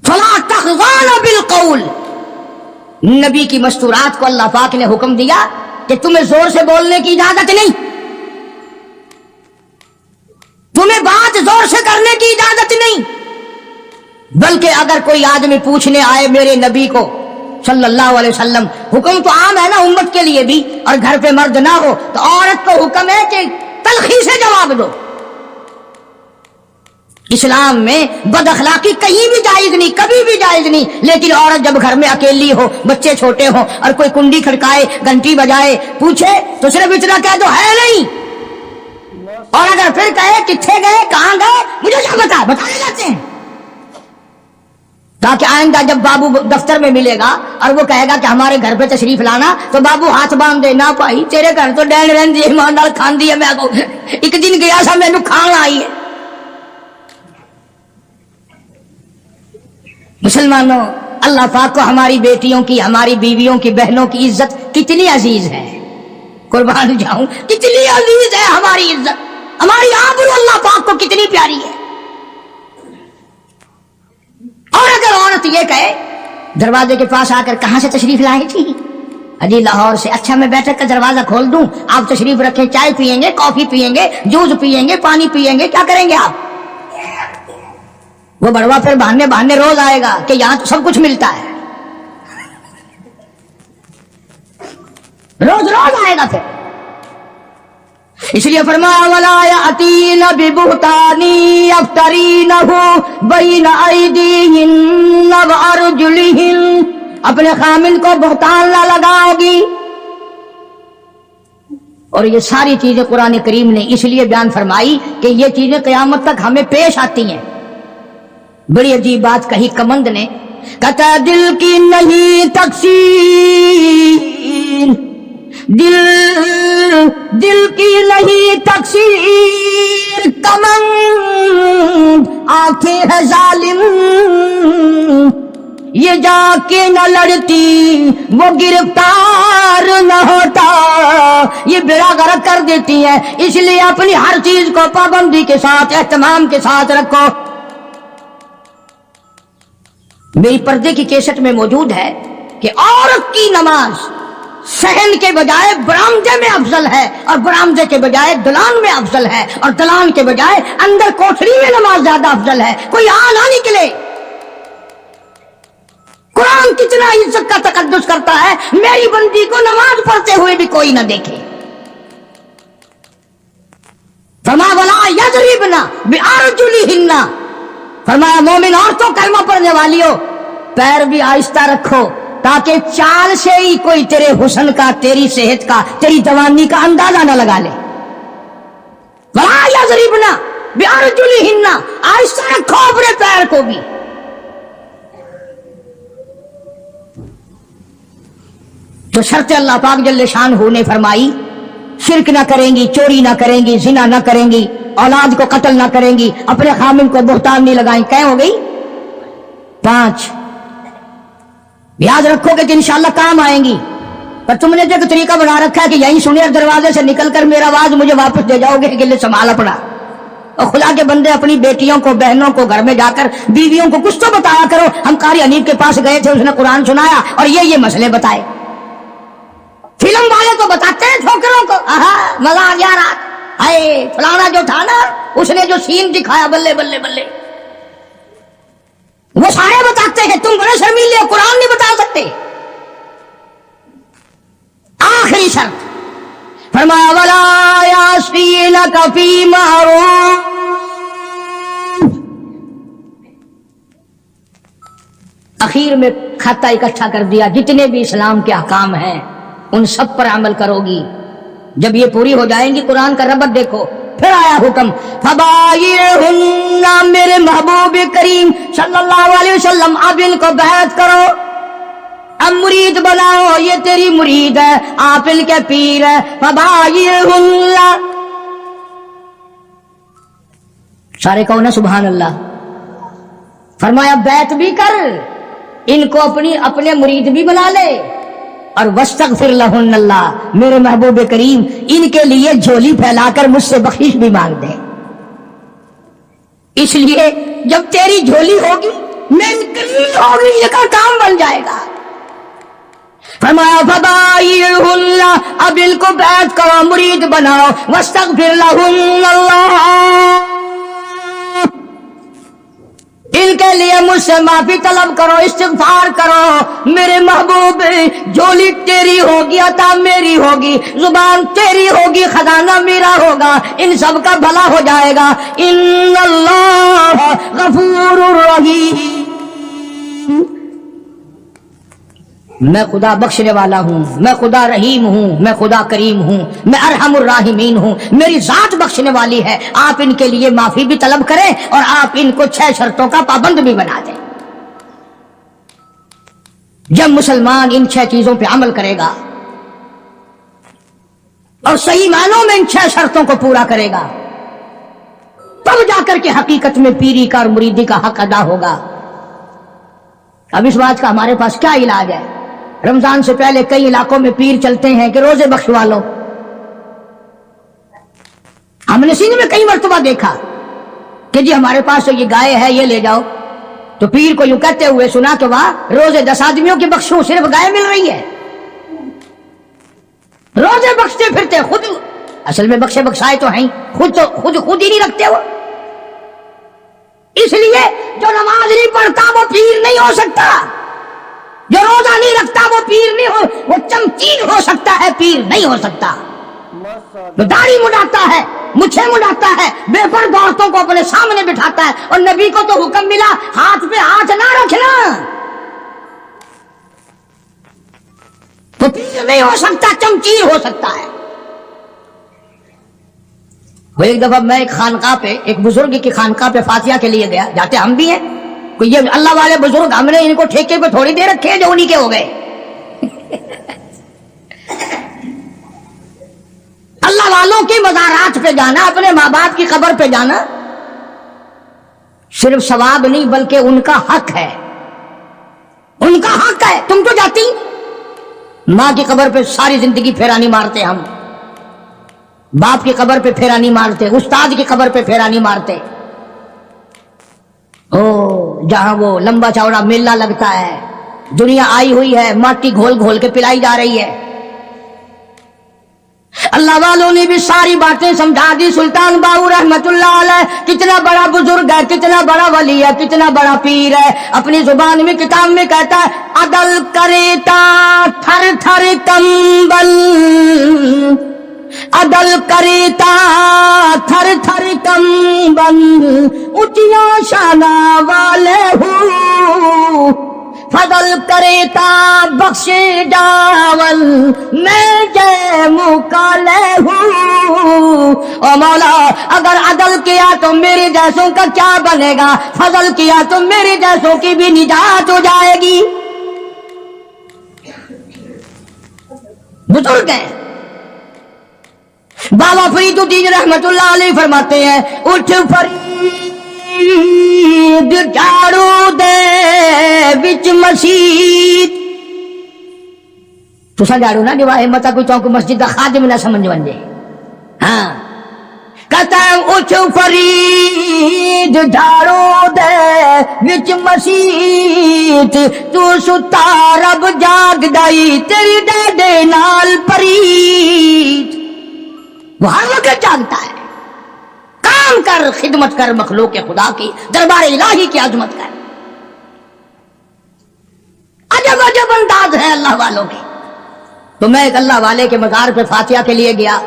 फला तख़ज़ान बिलक़ौल, नबी की मस्तूरात को अल्लाह पाक ने हुक्म दिया कि तुम्हें जोर से बोलने की इजाजत नहीं, तुम्हें बात जोर से करने की इजाजत नहीं, बल्कि अगर कोई आदमी पूछने आए मेरे नबी को सल्लल्लाहु अलैहि वसल्लम, हुक्म तो आम है ना उम्मत के लिए भी, और घर पे मर्द ना हो तो औरत को हुक्म है कि तलखी से जवाब दो। इस्लाम में बदअखलाकी कहीं भी जायज नहीं, कभी भी जायज नहीं, लेकिन औरत जब घर में अकेली हो, बच्चे छोटे हो और कोई कुंडी खड़काए, घंटी बजाए, पूछे तो सिर्फ इतना कह दो है नहीं, और अगर फिर कहे किथे गए, कहां गए, मुझे क्या बताए जाते हैं, ताकि आइंदा जब बाबू दफ्तर में मिलेगा और वो कहेगा कि हमारे घर पे तशरीफ लाना, तो बाबू हाथ बांध दे, ना भाई तेरे घर तो डैन रहती है, ईमानदार खांदी है, मैं एक दिन गया सा मैनू खान आई है। मुसलमानों, अल्लाह पाक को हमारी बेटियों की, हमारी बीवियों की, बहनों की इज्जत कितनी अजीज है, कुर्बान जाऊं, कितनी अजीज है हमारी इज्जत, हमारी आबरू अल्लाह पाक को कितनी प्यारी है। और अगर औरत ये कहे दरवाजे के पास आकर कहां से तशरीफ लाई थी, अजी लाहौर से, अच्छा मैं बैठक का दरवाजा खोल दूं, आप तशरीफ रखें, चाय पियेंगे, कॉफी पियेंगे, जूस पियेंगे, पानी पियेंगे, क्या करेंगे आप? वो बड़वा फिर बहाने बहाने रोज आएगा कि यहां तो सब कुछ मिलता है, रोज रोज आएगा फिर। इसलिए फरमाया वला यातीन बिबुहतानी अफ्तरीनहु बैन अयदीहिन व अर्जुलिहिन, अपने खामिन को बहतान ना लगाओगी। और ये सारी चीजें कुरान करीम ने इसलिए बयान फरमाई कि ये चीजें क़यामत तक हमें पेश आती हैं। बड़ी अजीब बात कही कमंद ने, कहता दिल की नहीं तकसीर, दिल की नहीं तकसीर, कमंद आंखें है जालिम, ये जाके न लड़ती वो गिरफ्तार न होता, ये बेड़ा गर्क कर देती है। इसलिए अपनी हर चीज को पाबंदी के साथ, एहतमाम के साथ रखो। मेरी पर्दे की केसट में मौजूद है कि औरत की नमाज सहन के बजाय बरामदे में अफजल है, और बरामदे के बजाय दलान में अफजल है, और दलान के बजाय अंदर कोठरी में नमाज ज्यादा अफजल है। कोई आ ना निकले। कुरान कितना इज्जत का तकद्दुस करता है, मेरी बंदी को नमाज पढ़ते हुए भी कोई ना देखे। फरमा वला यज़रिबना बिअरजुलिहिन्ना, फरमाया मोमिन औरतों, कलमा पढ़ने वालियों, पैर भी आहिस्ता रखो ताकि चाल से ही कोई तेरे हुस्न का, तेरी सेहत का, तेरी जवानी का अंदाजा न लगा ले। वला यज़रिबना बिअरजुलिहिन्ना, आहिस्ता रखो अपने पैर को भी। तो शर्त अल्लाह पाक जल्ले शानहू ने फरमाई, शिरक ना करेंगी, चोरी ना करेंगी, जिना ना करेंगी, औलाद को कत्ल ना करेंगी, अपने खामिन को बुहतान नहीं लगाएं। क्या हो गई? 5। याद रखोगे तो इंशाल्लाह काम आएंगी। पर तुमने जो तरीका बना रखा है कि यहीं सुने दरवाजे से निकलकर मेरा आवाज मुझे वापस दे जाओगे, गिले संभाल अपना। और खुदा के बंदे अपनी बेटियों को, बहनों को, घर में जाकर बीवियों को कुछ तो बताया करो। हम कारी हनीफ के पास गए थे, उसने कुरान सुनाया और ये मसले बताए। फिल्म वाले तो बताते हैं छोकरों को, आहा मजा आ गया रात, हाय फलाना जो था ना, उसने जो सीन दिखाया, बल्ले बल्ले बल्ले, वो सारे बताते हैं। तुम बड़े शर्मीले हो, कुरान नहीं बता सकते। आखिरी शर्त फरमाया, वला यासीनका फी मारूफ, आखिर में खाता इकट्ठा कर दिया, जितने भी इस्लाम के अहकाम हैं उन सब पर अमल करोगी। जब ये पूरी हो जाएंगी, कुरान का रब्बत देखो, फिर आया हुक्म, फबायिहुन्ना, मेरे महबूब करीम सल्लल्लाहु अलैहि वसल्लम, अब इनको बैत करो, अब मुरीद बनाओ, ये तेरी मुरीद है, आप इनके पीर है। फबायिहुन्ना, सारे कहो ना सुभान अल्लाह। फरमाया बैत भी कर, इनको अपने मुरीद भी बना ले, और वस्तगफिर लहुन्नल्लाह, मेरे महबूब करीम इनके लिए झोली फैलाकर मुझसे बख्शिश भी मांग दे। इसलिए जब तेरी झोली होगी, मेरी करीब होगी, इसका काम बन जाएगा। फरमाया फबायिहुन्ना, अब इनको बैत करो, मुरीद बनाओ, वस्तगफिर लहुन्नल्लाह, इनके लिए मुझसे माफी तलब करो, इस्तिग़फ़ार करो। मेरे महबूब, झोली तेरी होगी, अता मेरी होगी, जुबान तेरी होगी, खजाना मेरा होगा, इन सब का भला हो जाएगा। इन्नल्लाह गफूरुर रहीम, मैं खुदा बख्शने वाला हूं, मैं खुदा रहीम हूं, मैं खुदा करीम हूं, मैं अरहमुर राहिमीन हूं, मेरी जात बख्शने वाली है। आप इनके लिए माफी भी तलब करें और आप इनको 6 शर्तों का पाबंद भी बना दें। जब मुसलमान इन 6 चीजों पे अमल करेगा और सही मानों में इन 6 शर्तों को पूरा करेगा, तब जाकर के हकीकत में पीरी का और मुरीदी का हक अदा होगा। अब इस बात का हमारे पास क्या इलाज है? रमजान से पहले कई इलाकों में पीर चलते हैं कि रोजे बख्शवा लो। हमने सिंध में कई मर्तबा देखा कि जी हमारे पास तो ये गाय है, ये ले जाओ। तो पीर को यूं कहते हुए सुना कि वाह, रोजे 10 आदमियों की बख्शो, सिर्फ गाय मिल रही है। रोजे बख्शते फिरते, खुद असल में बख्शे बख्शाए तो हैं, खुद ही नहीं रखते वो। इसलिए जो नमाज नहीं पढ़ता वो पीर नहीं हो सकता, जो रोजा नहीं रखता वो पीर नहीं हो, वो चमकीन हो सकता है, पीर नहीं हो सकता। जो दाढ़ी मुड़ाता है, मुछे मुड़ाता है, बेपर्द औरतों को अपने सामने बिठाता है, और नबी को तो हुक्म मिला हाथ पे हाथ ना रखना, तो पीर नहीं हो सकता, चमकीन हो सकता है। वो एक दफा मैं एक खानकाह पे, एक बुजुर्ग की खानकाह पे फातिहा के लिए गया, जाते हम भी हैं, कोई ये अल्लाह वाले बुजुर्ग, हमने इनको ठेके पे थोड़ी दे रखे हैं जो उन्हीं के हो गए। अल्लाह वालों की मज़ारात पे जाना, अपने माँ बाप की कब्र पे जाना सिर्फ सवाब नहीं बल्कि उनका हक है, उनका हक है। तुम तो जाती माँ की कब्र पे सारी जिंदगी फेरा नहीं मारते, हम बाप की कब्र पे फेरा नहीं मारते, उस्ताद की कब्र पे फेरा नहीं मारते। ओ जहां वो लंबा चौड़ा मेला लगता है, दुनिया आई हुई है, माटी घोल घोल के पिलाई जा रही है। अल्लाह वालों ने भी सारी बातें समझा दी। सुल्तान बाहू रहमतुल्लाह अलैह कितना बड़ा बुजुर्ग है, कितना बड़ा वली है, कितना बड़ा पीर है। अपनी जुबान में किताब में कहता है, अदल करेता थर थर कंबल, अदल करेता थर थर कंबल, ऊंचिया शाना वाले हूँ, फजल करेता बख्शे जावल मैं जय मुकाले हूँ। ओ मौला अगर अदल किया तो मेरे जैसों का क्या बनेगा, फजल किया तो मेरे जैसों की भी निजात हो जाएगी। बुजुर्ग हैं बाबा फरीदुद्दीन रहमतुल्लाह अलैह फरमाते हैं, उठ फरीद झाड़ू दे विच मसीत। तुसा झाड़ू ना दिवा हिम्मत कोई चौक मस्जिद का खादिम ना समझ वंजे। हाँ कहता है उठ फरीद झाड़ू दे विच मसीत, तू सुता रब जाग दाई तेरी डाडे नाल परीत। वो हर वक्त जागता है। काम कर, खिदमत कर मखलूक के खुदा की, दरबार इलाही की अजमत कर। अजब अजब अंदाज है अल्लाह वालों के। तो मैं एक अल्लाह वाले के मजार पे फातिहा के लिए गया,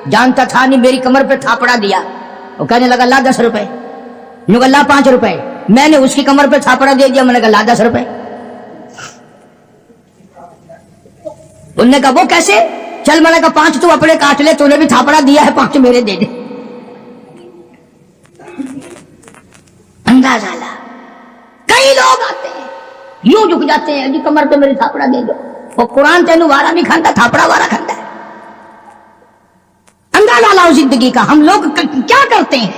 जानता था नहीं, मेरी कमर पे थापड़ा दिया। वो कहने लगा ला 10 रुपए, यूं ला 5 रुपए। मैंने उसकी कमर पे थापड़ा दे दिया, मैंने कहा ला 10 रुपए। उन्होंने कहा वो कैसे? चल मैंने कहा 5 तू अपने काट ले, तूने भी थापड़ा दिया है, 5 मेरे दे दे। अंदाजा ला। कई लोग आते हैं यूं झुक जाते हैं, जी कमर पे मेरी थापड़ा दे दो। वो कुरान तेनू वारा नहीं खांदा, थापड़ा वारा खांदा है। अंदाजा लाओ जिंदगी का। हम लोग क्या करते हैं?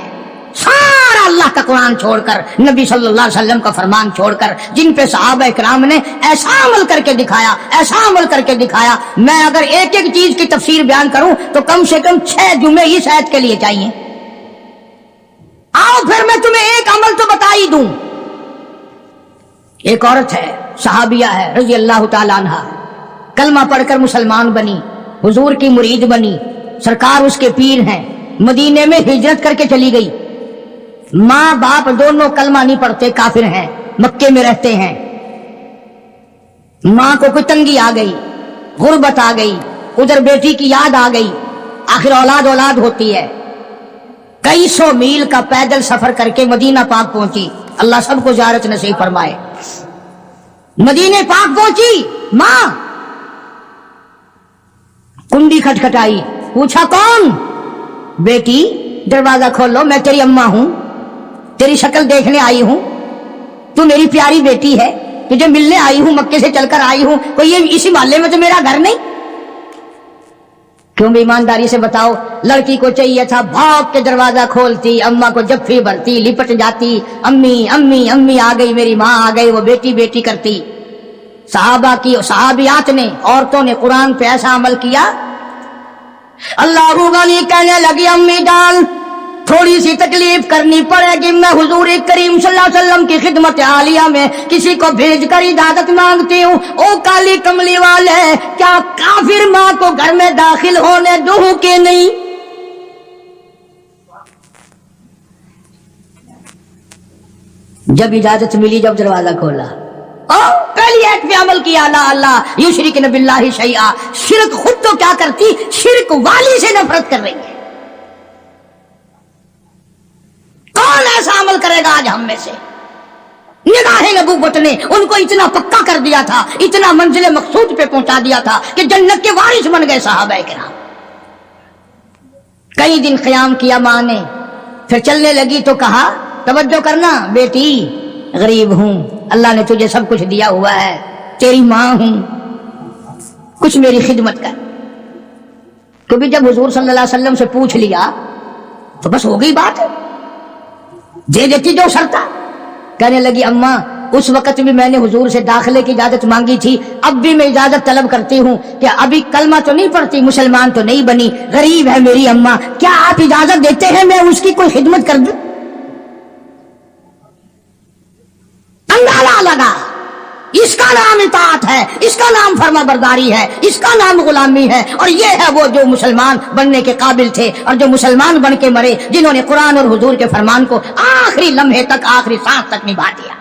सारा अल्लाह का कुरान छोड़कर, नबी सल्लल्लाहु अलैहि वसल्लम का फरमान छोड़कर, जिन पे सहाबा इकराम ने ऐसा अमल करके दिखाया, ऐसा अमल करके दिखाया। मैं अगर एक एक चीज की तफसीर बयान करूं तो कम से कम 6 जुमे इस आयत के लिए चाहिए। आओ फिर मैं तुम्हें एक अमल तो बता ही दूं। एक औरत है, सहाबिया है रजी अल्लाह ताला अन्हा, कलमा पढ़कर मुसलमान बनी, हुजूर की मुरीद बनी, सरकार उसके पीर हैं। मदीने में हिजरत करके चली गई। माँ बाप दोनों कलमा नहीं पढ़ते, काफिर हैं, मक्के में रहते हैं। माँ को कोई तंगी आ गई, गुर्बत आ गई, उधर बेटी की याद आ गई। आखिर औलाद औलाद होती है। कई 100 मील का पैदल सफर करके मदीना पाक पहुंची। अल्लाह सबको ज़ियारत नसीब फरमाए। मदीने पाक पहुंची, माँ कुंडी खटखटाई, पूछा कौन? बेटी दरवाजा खोलो, मैं तेरी अम्मा हूं, तेरी शक्ल देखने आई हूं, तू मेरी प्यारी बेटी है, तुझे मिलने आई हूं, मक्के से चलकर आई हूं। कोई ये इसी मोहल्ले में तो मेरा घर नहीं? क्यों? ईमानदारी से बताओ। लड़की को चाहिए था, भाग के दरवाजा खोलती, अम्मा को जफ्फी भरती, लिपट जाती, अम्मी अम्मी अम्मी आ गई, मेरी माँ आ गई, वो बेटी बेटी करती। सहाबियात ने, औरतों ने कुरान पे ऐसा अमल किया। अल्लाह गनी कहने लगी, अम्मी जान थोड़ी सी तकलीफ करनी पड़ेगी, मैं हुजूर करीम सल्लल्लाहु अलैहि वसल्लम की खिदमत आलिया में किसी को भेजकर इजाजत मांगती हूँ। ओ काली कमली वाले, क्या काफिर माँ को घर में दाखिल होने दूं कि नहीं? जब इजाजत मिली, जब दरवाजा खोला, पहली आयत पे अमल किया, अल्लाह अल्लाह युशरिकन बिल्लाहि शैआ। शिरक खुद तो क्या करती, शिरक वाली से नफरत कर रही है। कौन ऐसा अमल करेगा आज हम में से? निगाहे नबूवत ने उनको इतना पक्का कर दिया था, इतना मंजिल मकसूद पे पहुंचा दिया था कि जन्नत के वारिस बन गए सहाबा किराम। कई दिन क़याम किया मां ने, फिर चलने लगी तो कहा, तवज्जो करना बेटी, गरीब हूं, अल्लाह ने तुझे सब कुछ दिया हुआ है, तेरी मां हूं, कुछ मेरी खिदमत कर। क्योंकि जब हुजूर सल्लल्लाहु अलैहि वसल्लम से पूछ लिया तो बस हो गई बात, दे देती जो शर्ता। कहने लगी, अम्मा उस वक्त भी मैंने हुजूर से दाखिले की इजाजत मांगी थी, अब भी मैं इजाजत तलब करती हूँ कि अभी कलमा तो नहीं पढ़ती, मुसलमान तो नहीं बनी, गरीब है मेरी अम्मा, क्या आप इजाजत देते हैं मैं उसकी कोई खिदमत कर दूं? अंदाजा लगा, इसका नाम इताअत है, इसका नाम फर्माबरदारी है, इसका नाम गुलामी है। और ये है वो जो मुसलमान बनने के काबिल थे और जो मुसलमान बन के मरे, जिन्होंने कुरान और हुजूर के फरमान को आखिरी लम्हे तक, आखिरी सांस तक निभा दिया।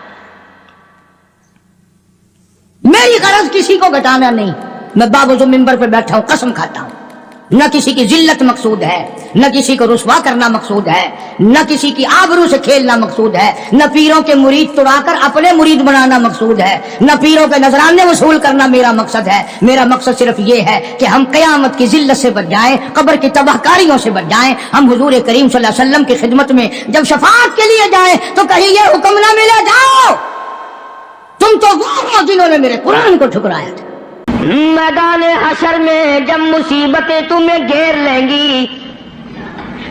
मेरी गरज किसी को घटाना नहीं। मैं बाबूजो मिंबर पर बैठा हूं, कसम खाता हूं, نہ کسی کی ذلت مقصود ہے، نہ کسی کو رسوا کرنا مقصود ہے، نہ کسی کی آبرو سے کھیلنا مقصود ہے، نہ پیروں کے مرید توڑا کر اپنے مرید بنانا مقصود ہے، نہ پیروں کے نذرانے وصول کرنا میرا مقصد ہے۔ میرا مقصد صرف یہ ہے کہ ہم قیامت کی ذلت سے بچ جائیں، قبر کی تباہ کاریوں سے بچ جائیں، ہم حضور کریم صلی اللہ علیہ وسلم کی خدمت میں جب شفاعت کے لیے جائیں تو کہیں یہ حکم نہ ملے جاؤ تم تو وہ ہو جنہوں نے میرے قرآن کو ٹھکرایا تھا۔ میدان حشر میں جب مصیبتیں تمہیں گھیر لیں گی،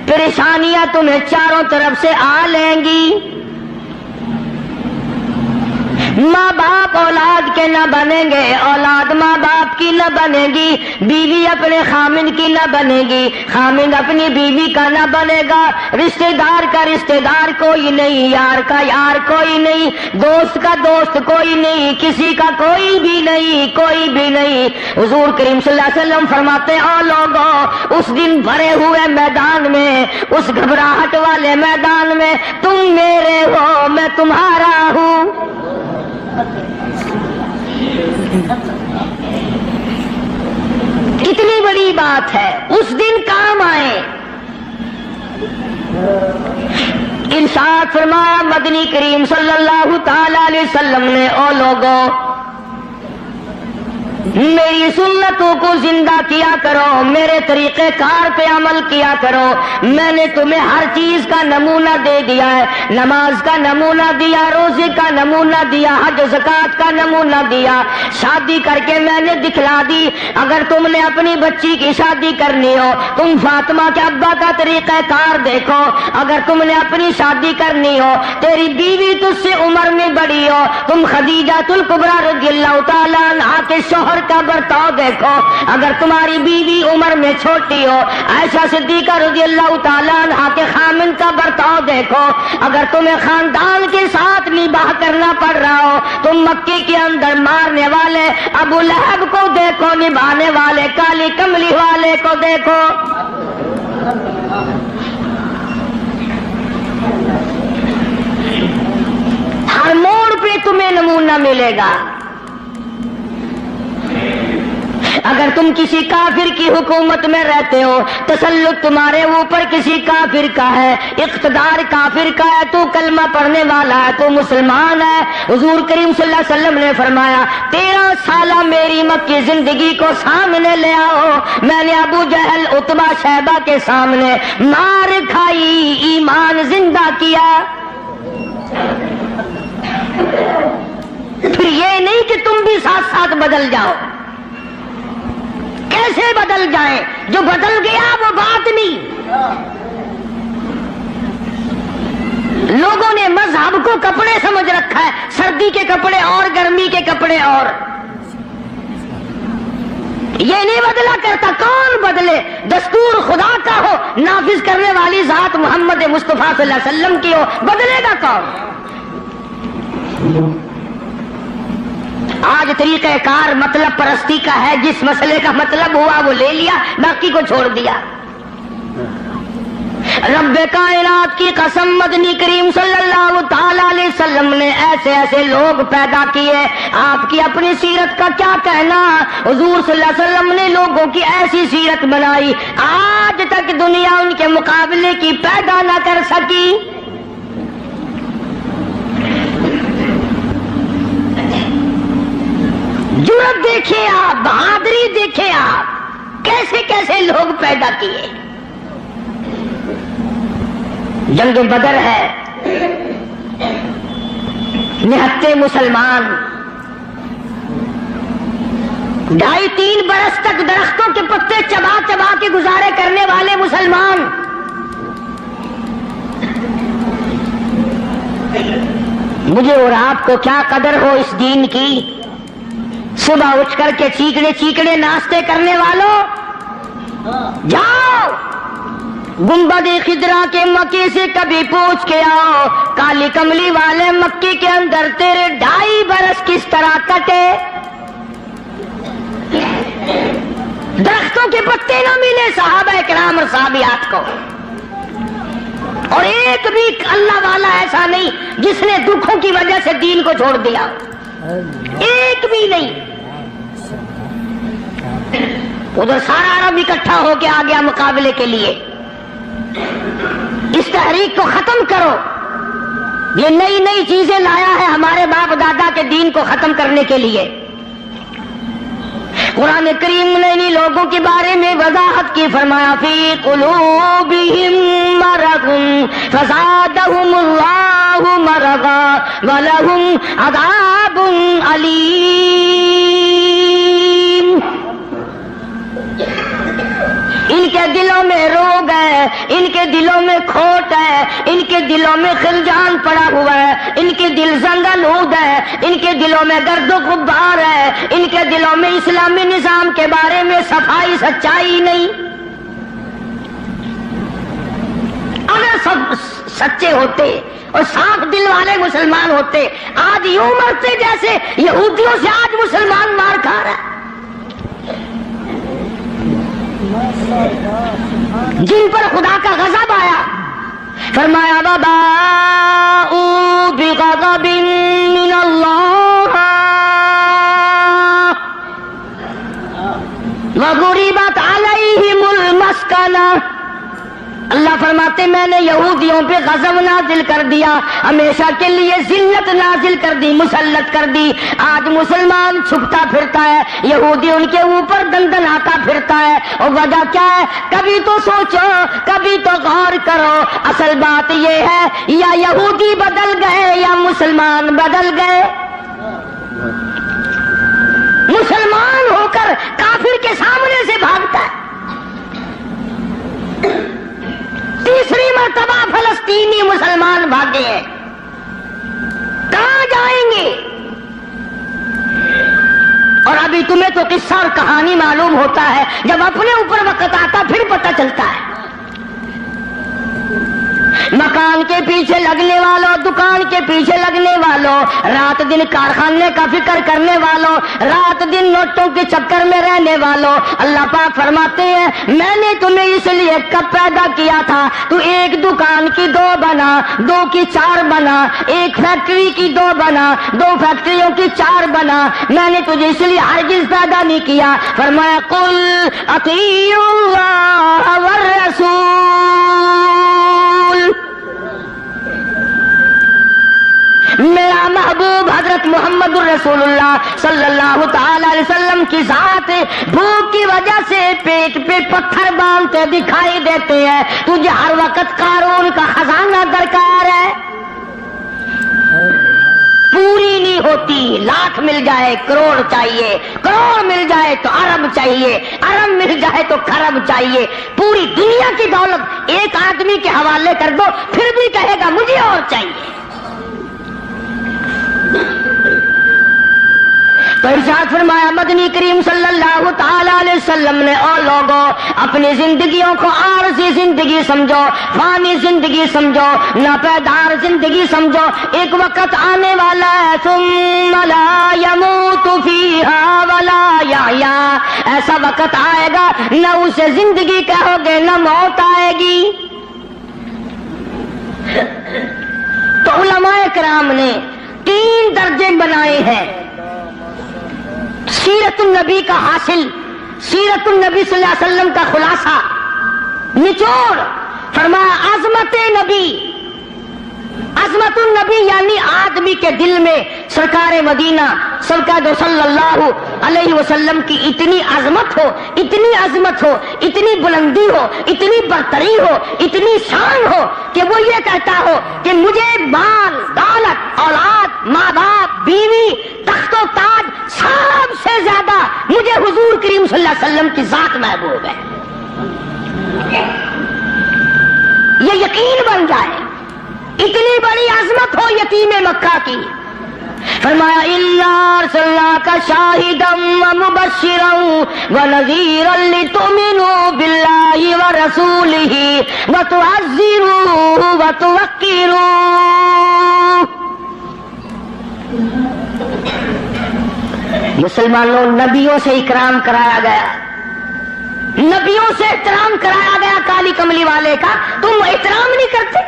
پریشانیاں تمہیں چاروں طرف سے آ لیں گی، ماں باپ اولاد کے نہ بنیں گے، اولاد ماں باپ کی نہ بنے گی، بیوی اپنے خامن کی نہ بنے گی، خامن اپنی بیوی کا نہ بنے گا، رشتہ دار کا رشتہ دار کوئی نہیں، یار کا یار کوئی نہیں، دوست کا دوست کوئی نہیں، کسی کا کوئی بھی نہیں، کوئی بھی نہیں۔ حضور کریم صلی اللہ علیہ وسلم فرماتے ہیں، او لوگوں، اس دن بھرے ہوئے میدان میں، اس گھبراہٹ والے میدان میں تم میرے ہو، میں تمہارا ہوں۔ کتنی بڑی بات ہے، اس دن کام آئے۔ ارشاد فرمایا مدنی کریم صلی اللہ تعالی علیہ وسلم نے، او لوگوں، میری سنتوں کو زندہ کیا کرو، میرے طریقہ کار پہ عمل کیا کرو۔ میں نے تمہیں ہر چیز کا نمونہ دے دیا ہے، نماز کا نمونہ دیا، روزے کا نمونہ دیا، حج زکات کا نمونہ دیا، شادی کر کے میں نے دکھلا دی۔ اگر تم نے اپنی بچی کی شادی کرنی ہو، تم فاطمہ کے ابا کا طریقہ کار دیکھو۔ اگر تم نے اپنی شادی کرنی ہو، تیری بیوی تجھ سے عمر میں بڑی ہو، تم خدیجہ الکبریٰ رضی اللہ تعالیٰ عنہا کے شوہر کا برتاؤ دیکھو۔ اگر تمہاری بیوی عمر میں چھوٹی ہو، عائشہ صدیقہ رضی اللہ تعالیٰ عنہا کے خامن کا برتاؤ دیکھو۔ اگر تمہیں خاندان کے ساتھ نباہ کرنا پڑ رہا ہو، تم مکے کے اندر مارنے والے ابو لہب کو دیکھو، نبھانے والے کالی کملی والے کو دیکھو۔ ہر موڑ پہ تمہیں نمونہ ملے گا۔ اگر تم کسی کافر کی حکومت میں رہتے ہو، تسلط تمہارے اوپر کسی کافر کا ہے، اقتدار کافر کا ہے، تو کلمہ پڑھنے والا ہے، تو مسلمان ہے، حضور کریم صلی اللہ علیہ وسلم نے فرمایا 13 سالہ میری مکی زندگی کو سامنے لے آؤ، میں نے ابو جہل عتبہ شیبہ کے سامنے مار کھائی، ایمان زندہ کیا۔ پھر یہ نہیں کہ تم بھی ساتھ ساتھ بدل جاؤ۔ کیسے بدل جائیں؟ جو بدل گیا وہ بات نہیں۔ لوگوں نے مذہب کو کپڑے سمجھ رکھا ہے، سردی کے کپڑے اور گرمی کے کپڑے اور۔ یہ نہیں بدلا کرتا، کون بدلے؟ دستور خدا کا ہو، نافذ کرنے والی ذات محمد مصطفیٰ صلی اللہ علیہ وسلم کی ہو، بدلے گا کون؟ آج طریقہ کار مطلب پرستی کا ہے، جس مسئلے کا مطلب ہوا وہ لے لیا، باقی کو چھوڑ دیا۔ رب کائنات کی قسم، مدنی کریم صلی اللہ تعالی علیہ وسلم نے ایسے ایسے لوگ پیدا کیے۔ آپ کی اپنی سیرت کا کیا کہنا؟ حضور صلی اللہ علیہ وسلم نے لوگوں کی ایسی سیرت بنائی، آج تک دنیا ان کے مقابلے کی پیدا نہ کر سکی۔ جرأت دیکھیں آپ، بہادری دیکھیں آپ، کیسے کیسے لوگ پیدا کیے۔ جنگ بدر ہے، نہتے مسلمان 2.5-3 برس تک درختوں کے پتے چبا چبا کے گزارے کرنے والے مسلمان، مجھے اور آپ کو کیا قدر ہو اس دین کی۔ صبح اٹھ کر کے چیکڑے چیکڑے ناشتے کرنے والوں، جاؤ گنبد خضرا کے مکے سے کبھی پوچھ کے آؤ، کالی کملی والے مکے کے اندر تیرے 2.5 برس کس طرح کٹے۔ درختوں کے پتے نہ ملے صحابہ کرام اور صحابیات کو، اور ایک بھی اللہ والا ایسا نہیں جس نے دکھوں کی وجہ سے دین کو چھوڑ دیا، ایک بھی نہیں۔ ادھر سارا عرب اکٹھا ہو کے آ گیا مقابلے کے لیے. اس تحریک کو ختم کرو. یہ نئی نئی چیزیں لایا ہے ہمارے باپ دادا کے دین کو ختم کرنے کے لیے. قرآن کریم نے انہی لوگوں کے بارے میں وضاحت کی, فرمایا فی قلوبہم مرض فزادہم اللہ مرضا ولہم عذاب علیم. ان کے دلوں میں روگ ہے, ان کے دلوں میں کھوٹ ہے, ان کے دلوں میں خلجان پڑا ہوا ہے, ان کے دل زنگلود ہے, ان کے دلوں میں گرد و غبار ہے, ان کے دلوں میں اسلامی نظام کے بارے میں صفائی سچائی نہیں. اگر سب سچے ہوتے اور صاف دل والے مسلمان ہوتے, آج یوں مرتے جیسے یہودیوں سے آج مسلمان مار کھا رہا ہے, جن پر خدا کا غضب آیا. فرمایا وباءوا بغضب من اللہ وضربت علیہم المسکنہ. اللہ فرماتے میں نے یہودیوں پہ غضب نازل کر دیا, ہمیشہ کے لیے ذلت نازل کر دی, مسلط کر دی. آج مسلمان چھپتا پھرتا ہے, یہودی ان کے اوپر دندن آتا پھرتا ہے. اور وجہ کیا ہے؟ کبھی تو سوچو, کبھی تو غور کرو. اصل بات یہ ہے یا یہودی بدل گئے یا مسلمان بدل گئے. مسلمان ہو کر کافر کے سامنے سے بھاگتا ہے. تیسری مرتبہ فلسطینی مسلمان بھاگے ہیں, کہاں جائیں گے؟ اور ابھی تمہیں تو قصہ اور کہانی معلوم ہوتا ہے, جب اپنے اوپر وقت آتا پھر پتہ چلتا ہے. مکان کے پیچھے لگنے والوں, دکان کے پیچھے لگنے والوں, رات دن کارخانے کا فکر کرنے والوں, رات دن نوٹوں کے چکر میں رہنے والوں, اللہ پاک فرماتے ہیں میں نے تمہیں اس لیے کب پیدا کیا تھا, تو ایک دکان کی 2 بنا, 2 کی 4 بنا, ایک فیکٹری کی 2 بنا, 2 فیکٹریوں کی 4 بنا. میں نے تجھے اس لیے ہرگز پیدا نہیں کیا. فرمایا قل اطیعوا اللہ والرسول, میرا محبوب حضرت محمد الرسول اللہ صلی اللہ تعالی علیہ وسلم کی ذات بھوک کی وجہ سے پیٹ پہ پتھر باندھتے دکھائی دیتے ہیں. تجھے ہر وقت قارون کا خزانہ درکار ہے, پوری نہیں ہوتی. لاکھ مل جائے کروڑ چاہیے, کروڑ مل جائے تو ارب چاہیے, ارب مل جائے تو خرب چاہیے. پوری دنیا کی دولت ایک آدمی کے حوالے کر دو پھر بھی کہے گا مجھے اور چاہیے. تو ارشاد فرمایا مدنی کریم صلی اللہ تعالی علیہ وسلم نے, اور لوگوں اپنی زندگیوں کو عارضی زندگی سمجھو, فانی زندگی سمجھو, ناپیدار زندگی سمجھو. ایک وقت آنے والا ہے ثم لا يموت فيها ولا يحيا, ایسا وقت آئے گا نہ اسے زندگی کہو گے نہ موت آئے گی. تو علماء کرام نے 3 درجے بنائے ہیں سیرت النبی کا حاصل, سیرت النبی صلی اللہ علیہ وسلم کا خلاصہ, نچوڑ. فرمایا عظمت نبی, عظمت النبی یعنی آدمی کے دل میں سرکار مدینہ سرکار صلی اللہ علیہ وسلم کی اتنی عظمت ہو, اتنی عظمت ہو, اتنی بلندی ہو, اتنی برتری ہو, اتنی شان ہو کہ وہ یہ کہتا ہو کہ مجھے مال دولت اولاد ماں باپ بیوی تخت و تاج سب سے زیادہ مجھے حضور کریم صلی اللہ علیہ وسلم کی ذات محبوب ہے. یہ یقین بن جائے. اتنی بڑی عظمت ہو یتیم مکہ کی. فرمایا اِنَّا أَرْسَلْنَاكَ شَاهِدًا وَمُبَشِّرًا وَنَذِيرًا لِتُؤْمِنُوا بِاللَّهِ وَرَسُولِهِ وَتُعَزِّرُوهُ وَتُوَقِّرُوهُ. مسلمانوں نبیوں سے اکرام کرایا گیا, نبیوں سے احترام کرایا گیا. کالی کملی والے کا تم احترام نہیں کرتے.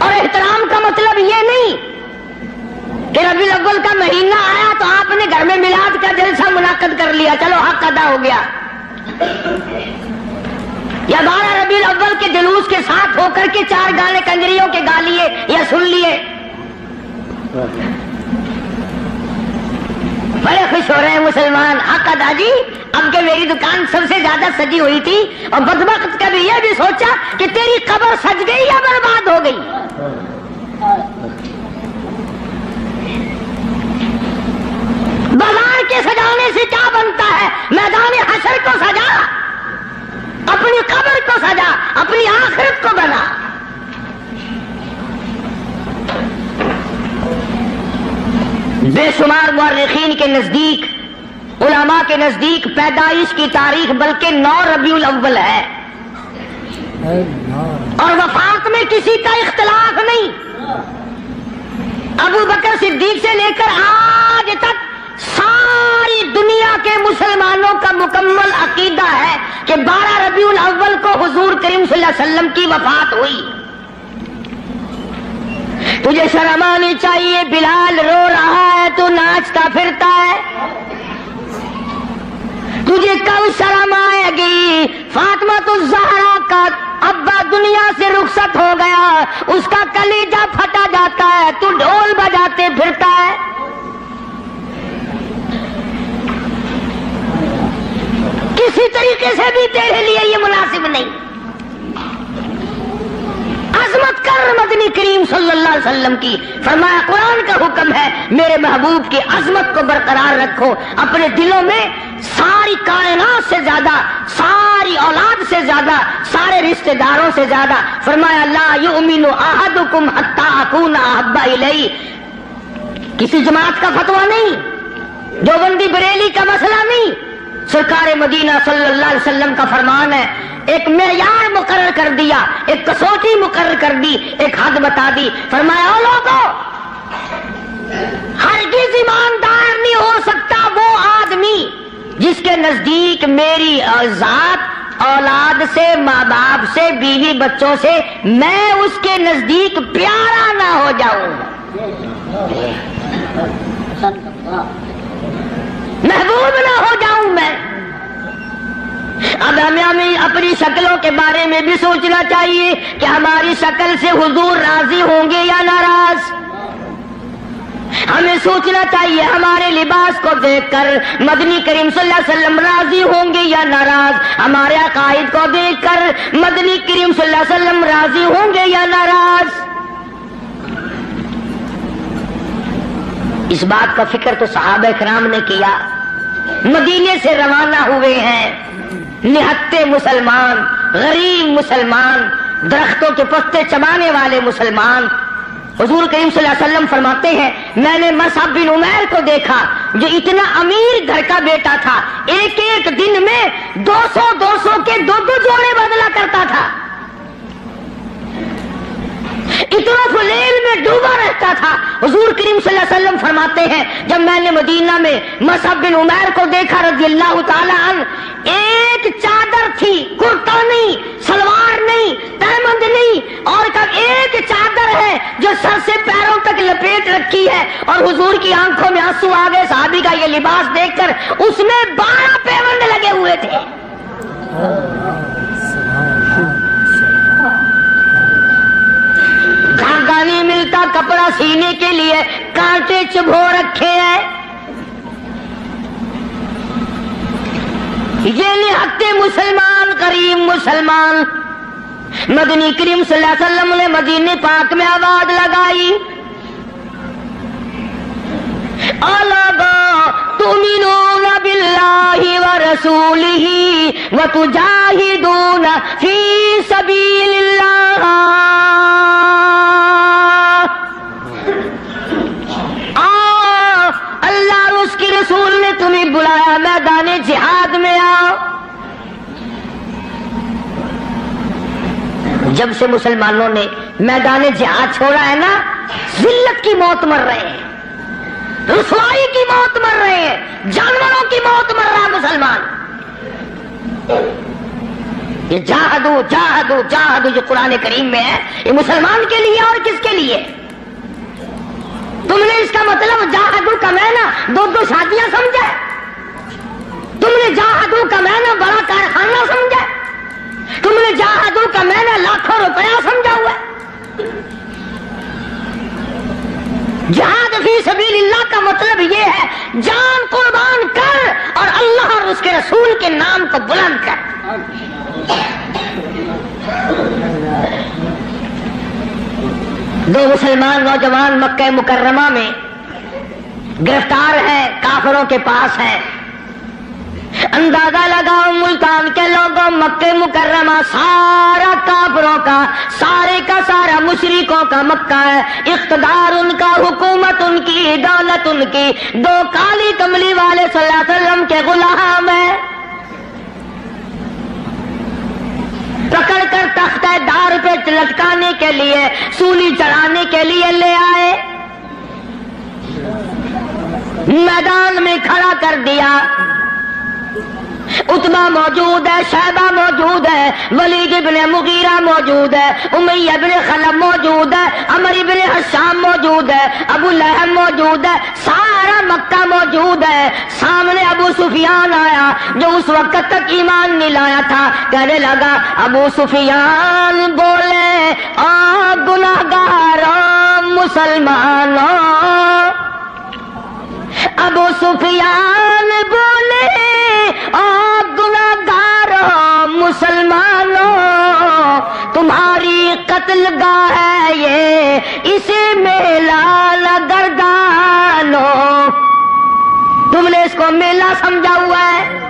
اور احترام کا مطلب یہ نہیں کہ ربیع الاول کا مہینہ آیا تو آپ نے گھر میں میلاد کا جلسہ منعقد کر لیا، چلو حق ادا ہو گیا، یا 12 ربیع الاول کے جلوس کے ساتھ ہو کر کے 4 گانے کنجریوں کے گا لیے یا سن لیے، بڑے خوش ہو رہے ہیں مسلمان، حق ادا جی، اب کہ میری دکان سب سے زیادہ سجی ہوئی تھی، اور بدبخت کبھی یہ بھی سوچا کہ تیری قبر سج گئی یا برباد ہو گئی۔ بازار کے سجانے سے کیا بنتا ہے؟ میدان حشر کو سجا، اپنی قبر کو سجا، اپنی آخرت کو بنا۔ بے شمار مورخین کے نزدیک، علماء کے نزدیک پیدائش کی تاریخ بلکہ 9 ربیع الاول ہے، اور وفات میں کسی کا اختلاف نہیں۔ ابو بکر صدیق سے لے کر آج تک ساری دنیا کے مسلمانوں کا مکمل عقیدہ ہے کہ 12 ربیع الاول کو حضور کریم صلی اللہ علیہ وسلم کی وفات ہوئی۔ تجھے شرم آنی چاہیے، بلال رو رہا ہے تو ناچتا پھرتا ہے، تجھے کب شرم آئے گی؟ فاطمہ الزہرا کا ابا دنیا سے رخصت ہو گیا، اس کا کلیجہ پھٹا جاتا ہے، تو ڈھول بجاتے پھرتا ہے۔ کسی طریقے سے بھی تیرے لیے یہ مناسب نہیں۔ عظمت کر مدنی کریم صلی اللہ علیہ وسلم کی، فرمایا قرآن کا حکم ہے میرے محبوب کی عظمت کو برقرار رکھو اپنے دلوں میں، ساری کائنات سے زیادہ، ساری اولاد سے زیادہ، سارے رشتہ داروں سے زیادہ۔ فرمایا لا یؤمن احدکم حتی اکون احب الیہ، کسی جماعت کا فتویٰ نہیں، دیوبندی بریلی کا مسئلہ نہیں، سرکار مدینہ صلی اللہ علیہ وسلم کا فرمان ہے۔ ایک معیار مقرر کر دیا، ایک کسوٹی مقرر کر دی، ایک حد بتا دی، فرمایا او لوگو، ہرگز ایماندار نہیں ہو سکتا وہ آدمی جس کے نزدیک میری ذات، اولاد سے، ماں باپ سے، بیوی بچوں سے میں اس کے نزدیک پیارا نہ ہو جاؤں، محبوب نہ ہو جاؤں میں۔ اب ہمیں اپنی شکلوں کے بارے میں بھی سوچنا چاہیے کہ ہماری شکل سے حضور راضی ہوں گے یا ناراض۔ ہمیں سوچنا چاہیے ہمارے لباس کو دیکھ کر مدنی کریم صلی اللہ علیہ وسلم راضی ہوں گے یا ناراض، ہمارے عقائد کو دیکھ کر مدنی کریم صلی اللہ علیہ وسلم راضی ہوں گے یا ناراض۔ اس بات کا فکر تو صحابہ کرام نے کیا، مدینے سے روانہ ہوئے ہیں نہتے مسلمان، غریب مسلمان، درختوں کے پتے چبانے والے مسلمان۔ حضور کریم صلی اللہ علیہ وسلم فرماتے ہیں میں نے مصعب بن عمیر کو دیکھا جو اتنا امیر گھر کا بیٹا تھا، ایک ایک دن میں 200 کے 2 جوڑے بدلا کرتا تھا، اتنا فلیل میں ڈوبا رہتا تھا۔ حضور کریم صلی اللہ علیہ وسلم فرماتے ہیں جب میں نے مدینہ میں مصعب بن عمیر کو دیکھا رضی اللہ تعالی عنہ، ایک چادر تھی، کرتا نہیں، سلوار نہیں، تہمند نہیں، اور ایک چادر ہے جو سر سے پیروں تک لپیٹ رکھی ہے، اور حضور کی آنکھوں میں آنسو آ گئے صحابی کا یہ لباس دیکھ کر، اس میں 12 پیوند لگے ہوئے تھے۔ دھاگا نہیں ملتا کپڑا سینے کے لیے، کانٹے چبھو رکھے ہیں۔ یہ نہتے مسلمان، غریب مسلمان۔ مدنی کریم صلی اللہ علیہ وسلم نے مدینے پاک میں آواز لگائی، اَلَا تُؤْمِنُونَ بِاللَّهِ وَرَسُولِهِ وَتُجَاهِدُونَ فِي سَبِيلِ اللَّهِ، اللہ اور اس کے رسول نے تمہیں بلایا میدان جہاد میں آؤ۔ جب سے مسلمانوں نے میدان جہاد چھوڑا ہے نا، ذلت کی موت مر رہے ہیں، رسوائی کی موت مر رہے ہیں، جانوروں کی موت مر رہا ہے مسلمان۔ یہ جاہدو جاہدو جاہدو جو قرآن کریم میں ہے، یہ مسلمان کے لیے اور کس کے لیے؟ तुमने इसका मतलब जाहदू का मैना दो शादियां समझा? तुमने जाहदू का मैना बड़ा कारखाना समझा? तुमने जाहदू का मैना लाखों रुपया समझा हुआ? जिहाद फी सबीलिल्लाह का मतलब ये है जान कुर्बान कर और अल्लाह और उसके रसूल के नाम को बुलंद कर। दो मुसलमान नौजवान मक्का मुकर्रमा में गिरफ्तार है, काफिरों के पास है। अंदाजा लगाओ मुल्तान के लोगों, मक्के मुकर्रमा सारा काफिरों का, सारे का सारा मुशरिकों का मक्का है। इख्तिदार उनका, हुकूमत उनकी, दौलत उनकी। दो काली कमली वाले सल्लल्लाहु अलैहि वसल्लम के गुलाम है। पकड़ कर तख्ते दार पे लटकाने के लिए, सूली चढ़ाने के लिए ले आए, मैदान में खड़ा कर दिया। उतबा मौजूद है, शैबा मौजूद है, वलीद इब्ने मुगीरा मौजूद है, उमैया इब्ने खलफ मौजूद है, अमर इब्ने हशाम मौजूद है, अबू लहब मौजूद है, सारा मक्का मौजूद है। सामने अबू सुफियान आया जो उस वक्त तक ईमान नहीं लाया था। कहने लगा, अबू सुफियान बोले, आ गुनाहगारों मुसलमानों। अबू सुफियान बोले, आप गुनाहगारों मुसलमानों, तुम्हारी कत्लगाह है ये, इसे मेला न गर्दानो। तुमने इसको मेला समझा हुआ है।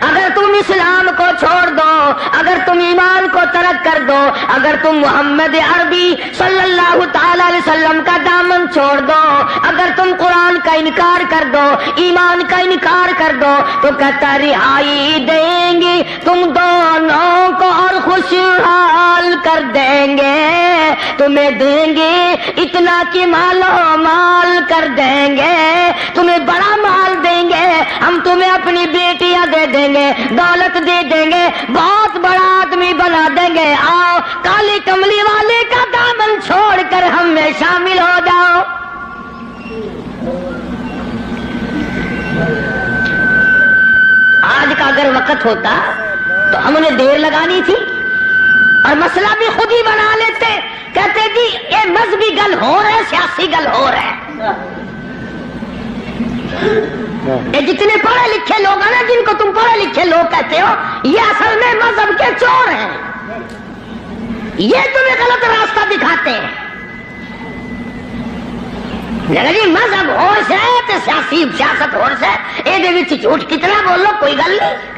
अगर तुम इस्लाम को छोड़ दो, अगर तुम ईमान को तर्क कर दो, अगर तुम मोहम्मद अरबी सल्लल्लाहु ताला अलैहि वसल्लम का दामन छोड़ दो, अगर तुम कुरान का इनकार कर दो, ईमान का इनकार कर दो, तो कहता रिहाई देंगे तुम दोनों को और खुशहाल कर देंगे। तुम्हें देंगे इतना कि मालो माल कर देंगे, तुम्हें बड़ा माल देंगे, हम तुम्हें अपनी बेटियां दे देंगे, दौलत दे देंगे, बहुत बड़ा आदमी बना देंगे। आओ काली कमली वाले का दामन छोड़कर हम में शामिल हो जाओ। आज का अगर वक्त होता तो हमने देर लगानी थी और मसला भी खुद ही बना लेते। कहते जी ये मजहबी गल हो रहा है, सियासी गल हो रहा है। ये जितने पढ़े लिखे लोग हैं ना, जिनको तुम पढ़े लिखे लोग कहते हो, ये असल में मजहब के चोर हैं। ये तुम्हें गलत रास्ता दिखाते हैं। जी मजहब होश है तो सियासत होश है, ये झूठ कितना बोलो कोई गल नहीं।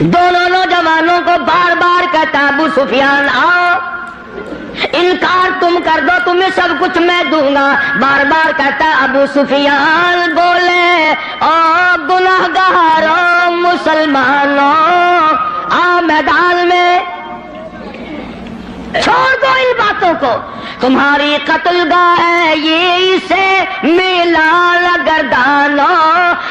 दोनों नौजवानों को बार बार कहता अबू सुफियान आओ, इनकार तुम कर दो, तुम्हें सब कुछ मैं दूंगा। बार बार कहता अबू सुफियान बोले, ओ गुनाहगारों मुसलमानों, आओ मैदान में, छोड़ दो इन बातों को। तुम्हारी कत्लगाह है ये, इसे मेला गर्दानो,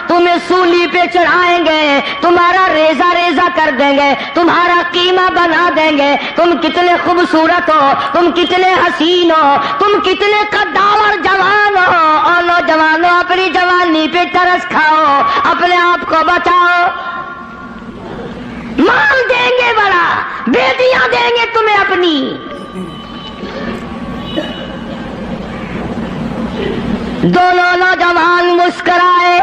तुम्हें सूली पे चढ़ाएंगे, तुम्हारा रेजा रेजा कर देंगे, तुम्हारा कीमा बना देंगे। तुम कितने खूबसूरत हो, तुम कितने हसीन हो, तुम कितने कद्दावर जवान हो। और नौजवानों अपनी जवानी पे तरस खाओ, अपने आप को बचाओ। माल देंगे बड़ा, बेटियां देंगे तुम्हें अपनी। दोनों नौजवान मुस्कुराए।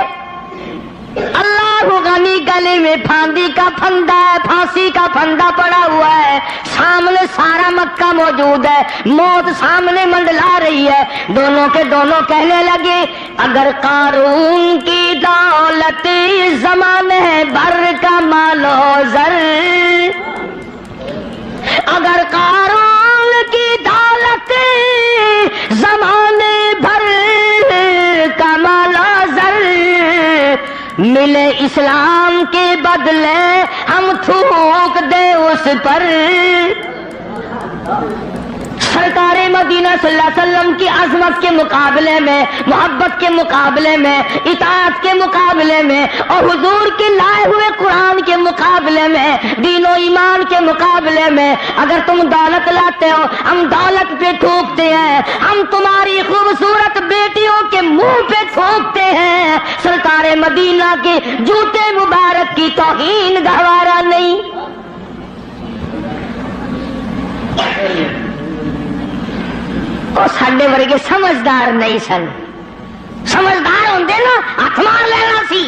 अल्लाह गनी गले में फांसी का फंदा है, फांसी का फंदा पड़ा हुआ है। सामने सारा मक्का मौजूद है, मौत सामने मंडला रही है। दोनों के दोनों कहने लगे, अगर कारून की दौलत जमाने भर का मालो जर, अगर कारून की दौलत जमाने भर का मालो जर, मिले इस्लाम के बदले हम थूक दे उस पर। سرکار مدینہ صلی اللہ علیہ وسلم کی عظمت کے مقابلے میں، محبت کے مقابلے میں، اطاعت کے مقابلے میں، اور حضور کے لائے ہوئے قرآن کے مقابلے میں، دین و ایمان کے مقابلے میں اگر تم دولت لاتے ہو، ہم دولت پہ تھوکتے ہیں، ہم تمہاری خوبصورت بیٹیوں کے منہ پہ تھوکتے ہیں، سرکار مدینہ کے جوتے مبارک کی توہین گوارا نہیں۔ اور ساڈے ورگے سمجھدار نہیں سن، سمجھدار ہوندے نا ہاتھ مار لینا سی،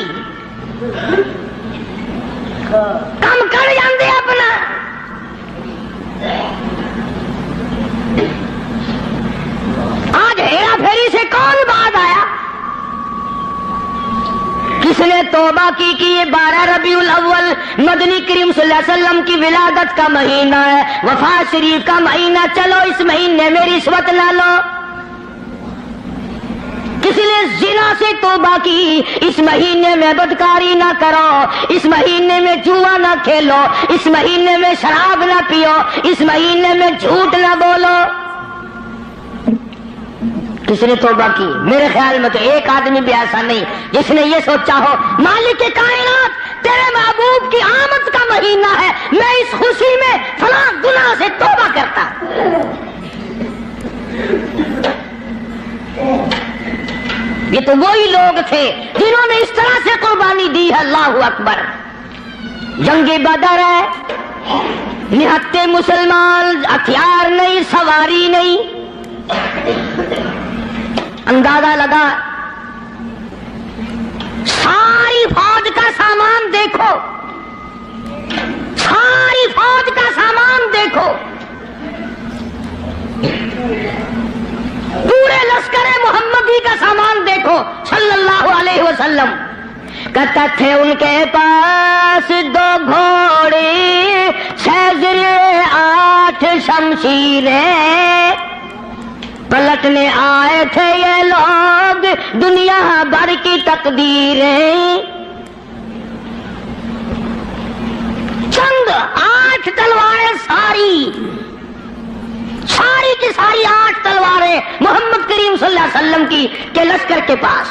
کم کر جاندے اپنا۔ آج ہیرا پھیری سے کون بعد آیا؟ کس نے توبہ کی کہ یہ 12 ربیع الاول مدنی کریم صلی اللہ علیہ وسلم کی ولادت کا مہینہ ہے، وفات شریف کا مہینہ، چلو اس مہینے میں رشوت نہ لو۔ کس نے زنا سے توبہ کی، اس مہینے میں بدکاری نہ کرو، اس مہینے میں جوا نہ کھیلو، اس مہینے میں شراب نہ پیو، اس مہینے میں جھوٹ نہ بولو۔ کس نے توبہ کی؟ میرے خیال میں تو ایک آدمی بھی ایسا نہیں جس نے یہ سوچا ہو مالک کائنات تیرے محبوب کی آمد کا مہینہ ہے، میں اس خوشی میں فلاں گناہ سے توبہ کرتا۔ یہ تو وہی لوگ تھے جنہوں نے اس طرح سے قربانی دی ہے۔ اللہ اکبر۔ جنگ بدر ہے، نہتے مسلمان، ہتھیار نہیں، سواری نہیں، اندازہ لگا ساری فوج کا سامان دیکھو، ساری فوج کا سامان دیکھو، پورے لشکر محمدی کا سامان دیکھو صلی اللہ علیہ وسلم۔ کہتا تھے ان کے پاس 2 گھوڑے، 6 زرے، 8 شمشیریں، پلٹنے آئے تھے یہ لوگ دنیا بھر کی تقدیریں۔ چند 8 تلواریں، ساری کی ساری 8 تلواریں محمد کریم صلی اللہ علیہ وسلم کی کے لشکر کے پاس۔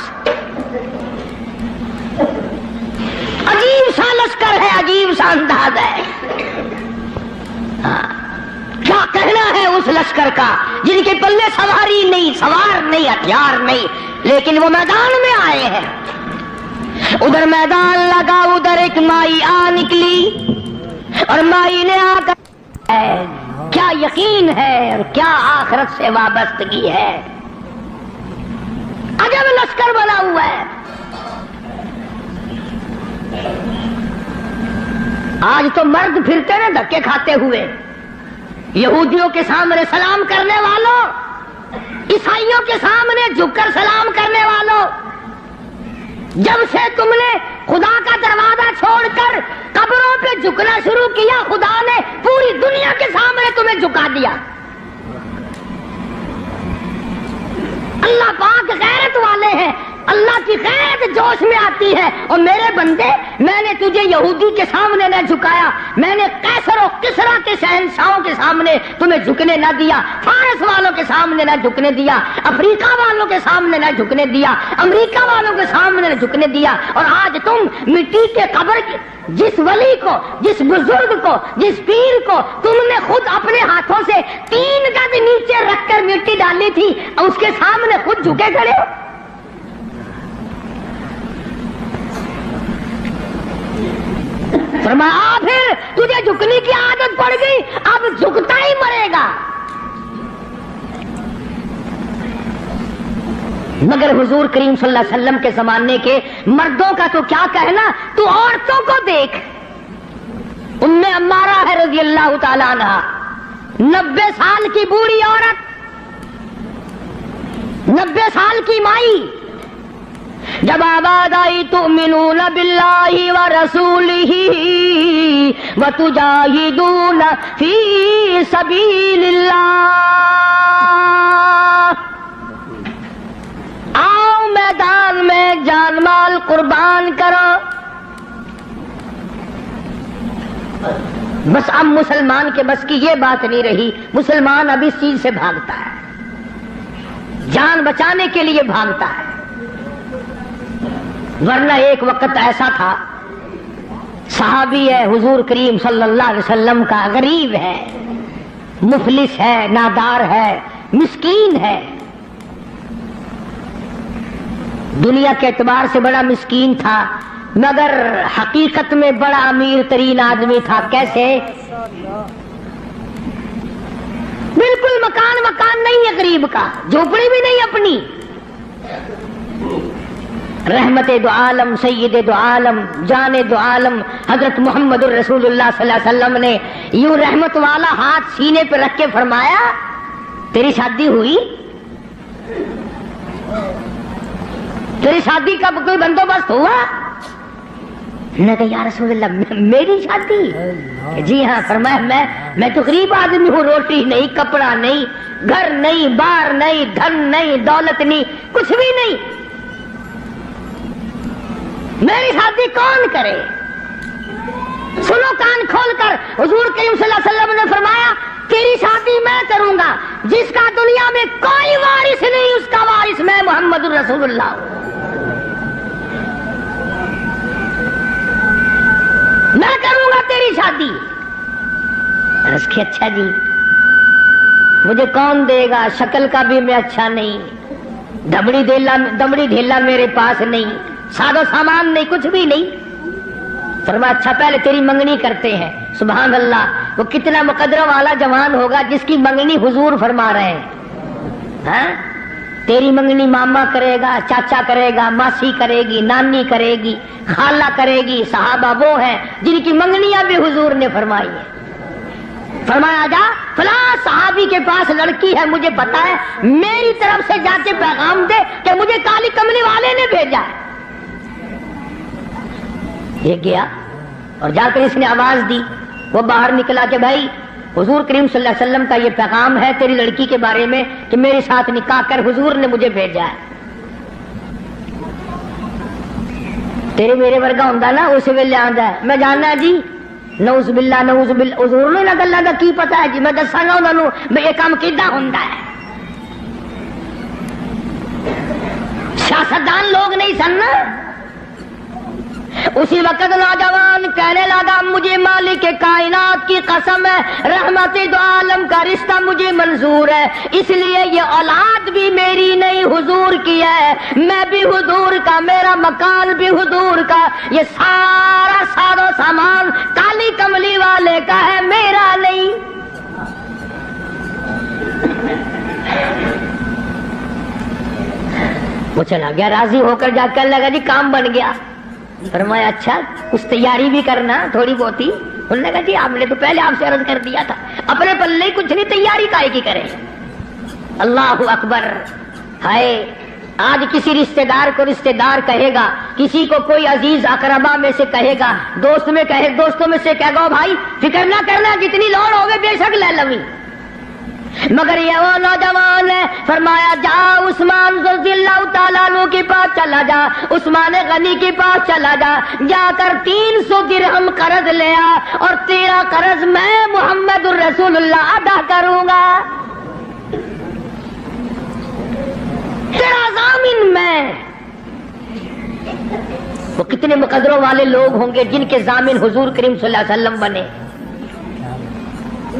عجیب سا لشکر ہے، عجیب سا انداز ہے۔ کیا کہنا ہے اس لشکر کا جن کے پلے سواری نہیں، سوار نہیں، ہتھیار نہیں، لیکن وہ میدان میں آئے ہیں۔ ادھر میدان لگا، ادھر ایک مائی آ نکلی اور مائی نے آ کر کیا یقین ہے اور کیا آخرت سے وابستگی ہے، عجب لشکر بنا ہوا ہے۔ آج تو مرد پھرتے ہیں دھکے کھاتے ہوئے، یہودیوں کے سامنے سلام کرنے والوں، عیسائیوں کے سامنے جھک کر سلام کرنے والوں، جب سے تم نے خدا کا دروازہ چھوڑ کر قبروں پہ جھکنا شروع کیا، خدا نے پوری دنیا کے سامنے تمہیں جھکا دیا۔ اللہ پاک غیرت والے ہیں، اللہ کی غیرت جوش میں آتی ہے۔ اور میرے بندے، میں نے تجھے یہودی کے سامنے نہ جھکایا، میں نے قیصر و کسریٰ کے شہنشاہوں کے سامنے تمہیں جھکنے نہ دیا، فارس والوں کے سامنے نہ جھکنے دیا، افریقہ والوں کے سامنے نہ جھکنے دیا، امریکہ والوں کے سامنے نہ جھکنے دیا۔ اور آج تم مٹی کے قبر کی، جس ولی کو، جس بزرگ کو، جس پیر کو تم نے خود اپنے ہاتھوں سے 3 گز نیچے رکھ کر مٹی ڈالی تھی، اس کے سامنے خود جھکے کھڑے ہو۔ فرمایا پھر تجھے جھکنے کی عادت پڑ گئی، اب جھکتا ہی مرے گا۔ مگر حضور کریم صلی اللہ علیہ وسلم کے زمانے کے مردوں کا تو کیا کہنا، تو عورتوں کو دیکھ، ام عمارہ ہے رضی اللہ تعالیٰ عنہ، 90 سال کی بوڑھی عورت، 90 سال کی مائی، جب آواز آئی تؤمنون باللہ ورسولہ وتجاہدون فی سبیل اللہ، آؤ میدان میں جان مال قربان کرو۔ بس اب مسلمان کے بس کی یہ بات نہیں رہی، مسلمان اب اس چیز سے بھاگتا ہے، جان بچانے کے لیے بھاگتا ہے۔ ورنہ ایک وقت ایسا تھا، صحابی ہے حضور کریم صلی اللہ علیہ وسلم کا، غریب ہے، مفلس ہے، نادار ہے، مسکین ہے، دنیا کے اعتبار سے بڑا مسکین تھا، مگر حقیقت میں بڑا امیر ترین آدمی تھا۔ کیسے؟ بالکل مکان نہیں ہے غریب کا، جھوپڑی بھی نہیں اپنی۔ رحمت دو عالم، سید دو عالم، جان دو عالم حضرت محمد الرسول اللہ صلی اللہ علیہ وسلم نے یوں رحمت والا ہاتھ سینے پہ رکھ کے فرمایا، تیری شادی ہوئی؟ تیری شادی کا کوئی بندوبست ہوا؟ نے کہا یا رسول اللہ میری شادی؟ جی ہاں۔ فرمایا میں تو غریب آدمی ہوں، روٹی نہیں، کپڑا نہیں، گھر نہیں، بار نہیں، دھن نہیں، دولت نہیں، کچھ بھی نہیں، میری شادی کون کرے؟ سنو کان کھول کر، حضور کریم صلی اللہ علیہ وسلم نے فرمایا تیری شادی میں کروں گا، جس کا دنیا میں کوئی وارث نہیں اس کا وارث میں محمد الرسول اللہ ہوں، میں کروں گا تیری شادی۔ عرض کی اچھا جی، مجھے کون دے گا؟ شکل کا بھی میں اچھا نہیں، دمڑی ڈھیلا میرے پاس نہیں، سادہ سامان نہیں، کچھ بھی نہیں۔ فرمایا اچھا پہلے تیری منگنی کرتے ہیں۔ سبحان اللہ، وہ کتنا مقدرہ والا جوان ہوگا جس کی منگنی حضور فرما رہے ہیں۔ ہاں، تیری منگنی ماما کرے گا، چاچا کرے گا، ماسی کرے گی، نانی کرے گی، خالہ کرے گی۔ صحابہ وہ ہیں جن کی منگنیاں بھی حضور نے فرمائی ہیں۔ فرمایا جا فلاں صحابی کے پاس لڑکی ہے، مجھے پتا ہے، میری طرف سے جا کے پیغام دے کہ مجھے کالی کملی والے نے بھیجا ہے۔ یہ گیا اور جا کر اس نے آواز دی، وہ باہر نکلا کہ بھائی حضور کریم صلی اللہ علیہ وسلم کا یہ پیغام ہے تیری لڑکی کے بارے میں کہ میرے ساتھ نکاح کر، حضور نے مجھے بھیجا ہے۔ تیرے میرے ورگا ہوندا نا اس ویلے آندا ہے، میں جاننا جی، نعوذ باللہ نعوذ باللہ، حضور نے نہ گلاں دا کی پتا ہے جی، میں دساں گا انہاں نوں میں یہ کام کیدا ہوندا ہے۔ سیاستدان لوگ نہیں سن۔ اسی وقت نوجوان کہنے لگا مجھے مالک کائنات کی قسم ہے، رحمت دو عالم کا رشتہ مجھے منظور ہے، اس لیے یہ اولاد بھی میری نہیں حضور کی ہے، میں بھی حضور کا، میرا مکان بھی حضور کا، یہ سارا سارا سامان کالی کملی والے کا ہے، میرا نہیں۔ وہ چلا گیا راضی ہو کر، جا کر لگا جی کام بن گیا۔ فرمایا اچھا کچھ تیاری بھی کرنا تھوڑی بہت ہی۔ انہوں نے کہا جی آپ نے تو پہلے آپ سے عرض کر دیا تھا، اپنے پلے کچھ نہیں، تیاری کائے کی کریں۔ اللہ اکبر۔ ہائے، آج کسی رشتہ دار کو رشتہ دار کہے گا، کسی کو کوئی عزیز اقربا میں سے کہے گا، دوستوں میں سے کہے گا بھائی فکر نہ کرنا، جتنی لوڑ ہوگی بے شک لے لویں، مگر یہ وہ نوجوان ہے۔ فرمایا جا عثمان رضی اللہ تعالیٰ عنہ کے پاس چلا جا، عثمان غنی کے پاس چلا جا، جا کر 300 درہم قرض لے آ، اور تیرا قرض میں محمد الرسول اللہ ادا کروں گا، تیرا ضامن میں۔ وہ کتنے مقدروں والے لوگ ہوں گے جن کے ضامن حضور کریم صلی اللہ علیہ وسلم بنے۔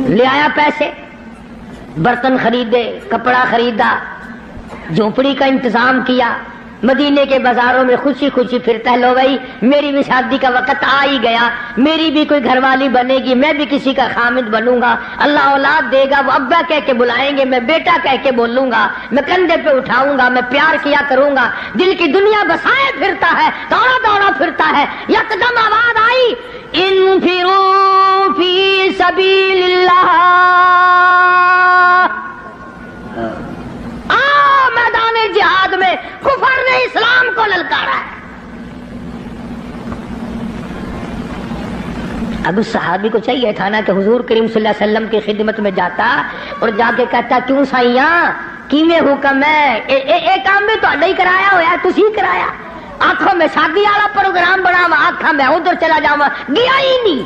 لے آیا پیسے، برتن خریدے، کپڑا خریدا، جھونپڑی کا انتظام کیا، مدینے کے بازاروں میں خوشی خوشی پھرتا ہے، لو بھائی میری بھی شادی کا وقت آ ہی گیا، میری بھی کوئی گھر والی بنے گی، میں بھی کسی کا خامد بنوں گا، اللہ اولاد دے گا، وہ ابا کہہ کے بلائیں گے، میں بیٹا کہہ کے بولوں گا، میں کندھے پہ اٹھاؤں گا، میں پیار کیا کروں گا، دل کی دنیا بسائے پھرتا ہے، دوڑا دوڑا پھرتا ہے۔ یکدم آواز آئی انفروا فی سبیل اللہ، میدان جہاد میں کفر نے اسلام کو للکارا ہے۔ اب اس صحابی کو چاہیے تھا نا کہ حضور کریم صلی اللہ علیہ وسلم کی خدمت میں جاتا اور جا کے کہتا کیوں سائیاں کیویں حکم ہے، اے کام بھی تہاڈا ہی کرایا ہویا، تسی کرایا، آنکھوں میں شادی والا پروگرام بناوا، آنکھاں میں ادھر چلا جاواں، گیا ہی نہیں۔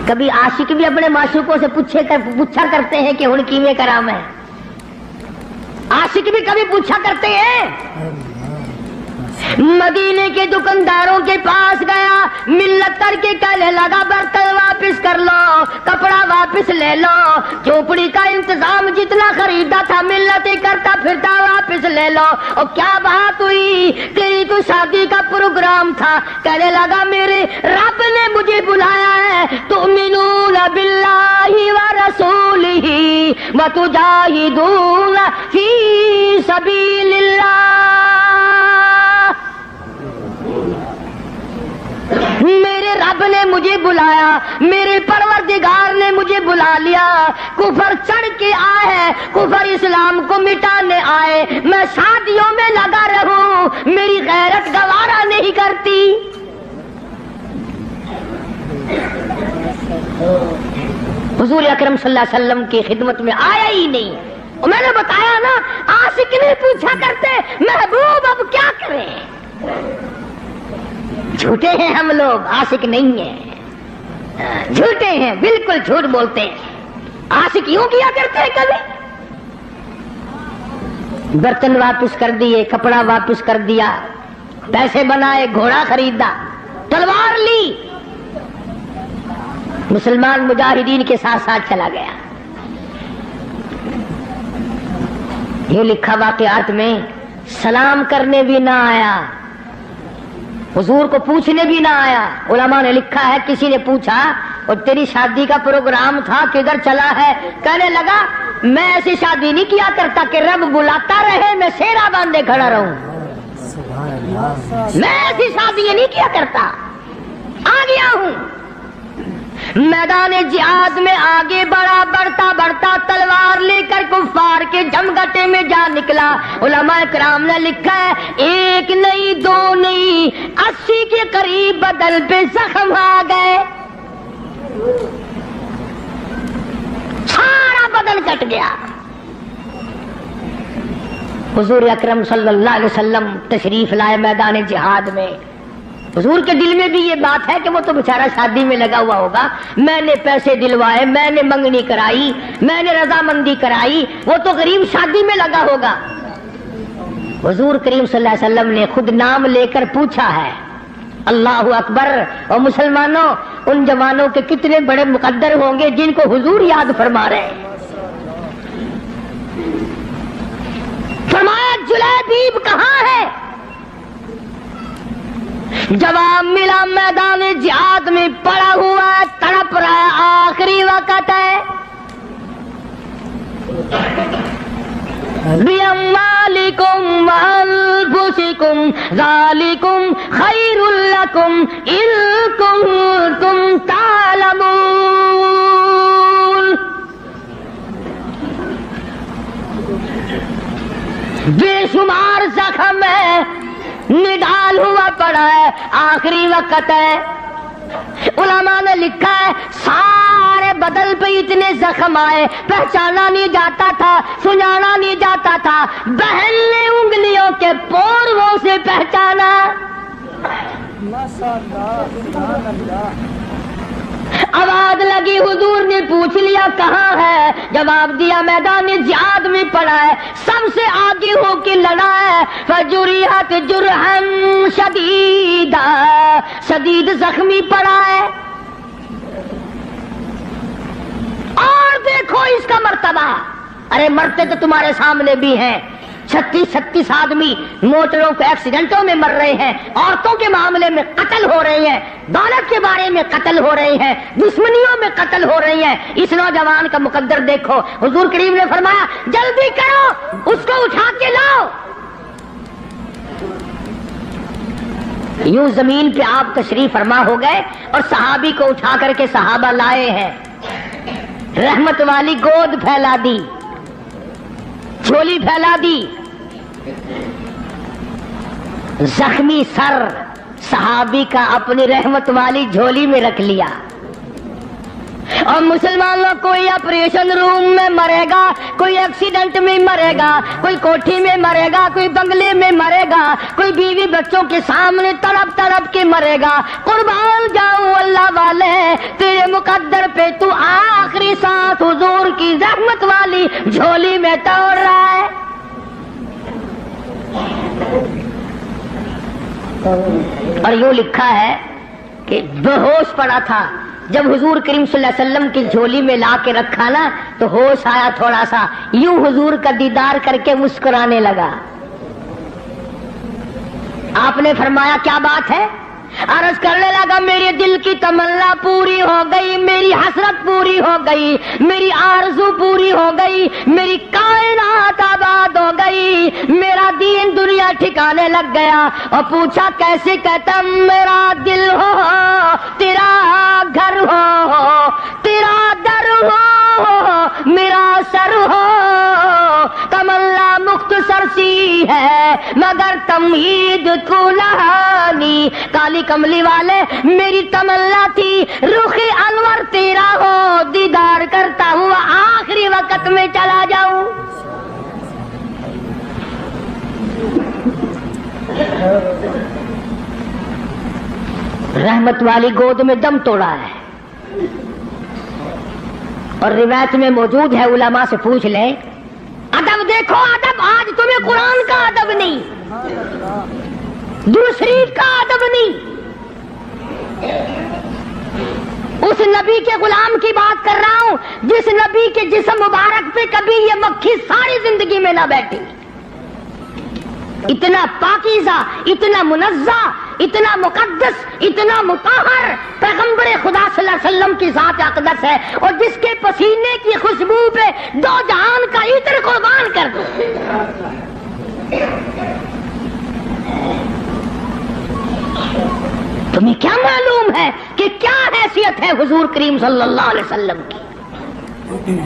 कभी आशिक भी अपने माशूकों से पूछा करते हैं कि हुण कीवे कराम है। आशिक भी कभी पूछा करते हैं। मदीने के दुकानदारों के पास गया, मिल्लत करके कहने लगा बर्तन वापस कर लो, कपड़ा वापस ले लो, झोपड़ी का इंतजाम जितना खरीदा था मिल्लत ही करता फिरता वापस ले लो। और क्या बात हुई, तेरी तो शादी का प्रोग्राम था। कहने लगा मेरे रब ने मुझे बुलाया है, तुमिनून बिल्लाहि व रसूलिही व तुजाहिदून फी सबीलिल्लाह। मेरे रब ने मुझे बुलाया, मेरे परवरदिगार ने मुझे बुला लिया। कुफर चढ़ के आए हैं, कुफर इस्लाम को मिटाने आए। मैं शादियों में लगा रहूं, मेरी गैरत गवारा नहीं करती। हुजूर अकरम सल्लल्लाहु अलैहि वसल्लम की खिदमत में आया ही नहीं। और मैंने बताया ना, आशिक नहीं पूछा करते महबूब अब क्या करें। झूठे हैं हम लोग, आशिक नहीं है, झूठे हैं, बिल्कुल झूठ बोलते हैं। आशिक यूं किया करते हैं कभी, बर्तन वापस कर दिए, कपड़ा वापस कर दिया, पैसे बनाए, घोड़ा खरीदा, तलवार ली, मुसलमान मुजाहिदीन के साथ साथ चला गया। ये लिखा वाक़यात में, सलाम करने भी ना आया, हुजूर को पूछने भी ना आया। उलमा ने लिखा है किसी ने पूछा और तेरी शादी का प्रोग्राम था किधर चला है। कहने लगा मैं ऐसी शादी नहीं किया करता कि रब बुलाता रहे मैं सेरा बांधे खड़ा रहूं। मैं ऐसी शादी नहीं किया करता। आ गया हूं मैदान जिहाद में, आगे बढ़ा, बढ़ता बढ़ता तलवार लेकर कुफार के जमघटे में जा निकला। उलमा इकराम ने लिखा है एक नहीं दो नहीं 80 के करीब बदन पे जख्म आ गए, सारा बदन कट गया। हुजूर अकरम सल्लल्लाहु अलैहि वसल्लम तशरीफ लाए मैदान जिहाद में। हुजूर के दिल में भी ये बात है कि वो तो बेचारा शादी में लगा हुआ होगा, मैंने पैसे दिलवाए, मैंने मंगनी कराई, मैंने रजामंदी कराई, वो तो गरीब शादी में लगा होगा। हुजूर करीम सल्लल्लाहु अलैहि वसल्लम ने खुद नाम लेकर पूछा है। अल्लाहु अकबर। और मुसलमानों, उन जवानों के कितने बड़े मुकद्दर होंगे जिनको हुजूर याद फरमा रहे हैं। फरमाया जुलैबीब कहाँ है? जवाब मिला मैदान जिहाद में पड़ा हुआ है, तड़प रहा है, आखिरी वक्त है। बिअम्वालिकुम वअन्फुसिकुम ज़ालिकुम खैरुल लकुम इन कुंतुम तालमून। बेशुमार जख्म है, निडाल हुआ पड़ा है, आखिरी वक्त है। उलमा ने लिखा है सारे बदल पे इतने जख्म आए, पहचाना नहीं जाता था, सुनाना नहीं जाता था। बहन ने उंगलियों के पोरवों से पहचाना। आवाज लगी, हुजूर ने पूछ लिया कहाँ है? जवाब दिया मैदान जिहाद में पड़ा है, सबसे आगे होके लड़ा है। फजुरिहत जुरहन शदीदा, शदीद जख्मी पड़ा है। और देखो इसका मर्तबा, अरे मरते तो तुम्हारे सामने भी हैं। 36 आदमी मोटरों के एक्सीडेंटों में मर रहे हैं, औरतों के मामले में कत्ल हो रहे हैं, दौलत के बारे में कत्ल हो रहे हैं, दुश्मनियों में कत्ल हो रही हैं। इस नौजवान का मुकद्दर देखो। हुजूर करीम ने फरमाया जल्दी करो, उसको उठा के लाओ। यूं जमीन पे आप तशरीफ फरमा हो गए और सहाबी को उठा करके सहाबा लाए हैं। रहमत वाली गोद फैला दी, झोली फैला दी, जख्मी सर सहाबी का अपनी रहमत वाली झोली में रख लिया। اور مسلمانوں کوئی آپریشن روم میں مرے گا، کوئی ایکسیڈنٹ میں مرے گا، کوئی کوٹھی میں مرے گا، کوئی بنگلے میں مرے گا، کوئی بیوی بچوں کے سامنے تڑپ تڑپ کے مرے گا۔ قربان جاؤں اللہ والے، تیرے مقدر پہ تو آخری سانس حضور کی رحمت والی جھولی میں توڑ رہا ہے۔ اور یوں لکھا ہے کہ بے ہوش پڑا تھا، جب حضور کریم صلی اللہ علیہ وسلم کی جھولی میں لا کے رکھا نا تو ہوش آیا تھوڑا سا، یوں حضور کا دیدار کر کے مسکرانے لگا۔ آپ نے فرمایا کیا بات ہے؟ عرض کرنے لگا میرے دل کی تمنا پوری ہو گئی، میری حسرت پوری ہو گئی، میری آرزو پوری ہو گئی، میری کائنات آباد ہو گئی، میرا دین دنیا ٹھکانے لگ گیا۔ اور پوچھا کیسے؟ کہتا میرا دل ہو تیرا گھر ہو، تیرا در ہو میرا سر ہو، تمنا مختصر سی ہے مگر تمہید کلہانی۔ کالی کملی والے میری تمنا تھی رخ انور تیرا ہو، دیدار کرتا ہوا آخری وقت میں چلا جاؤں۔ رحمت والی گود میں دم توڑا ہے، اور روایت میں موجود ہے، علماء سے پوچھ لیں۔ ادب دیکھو، ادب آج تمہیں قرآن کا ادب نہیں، دوسری کا ادب نہیں، اس نبی کے غلام کی بات کر رہا ہوں جس نبی کے جسم مبارک پہ کبھی یہ مکھی ساری زندگی میں نہ بیٹھی۔ اتنا پاکیزہ، اتنا منزہ، اتنا مقدس، اتنا مطہر پیغمبر خدا صلی اللہ علیہ وسلم کی ذات اقدس ہے، اور جس کے پسینے کی خوشبو پہ دو جہان کا عطر قربان کر دو۔ تمہیں کیا معلوم ہے کہ کیا حیثیت ہے حضور کریم صلی اللہ علیہ وسلم کی؟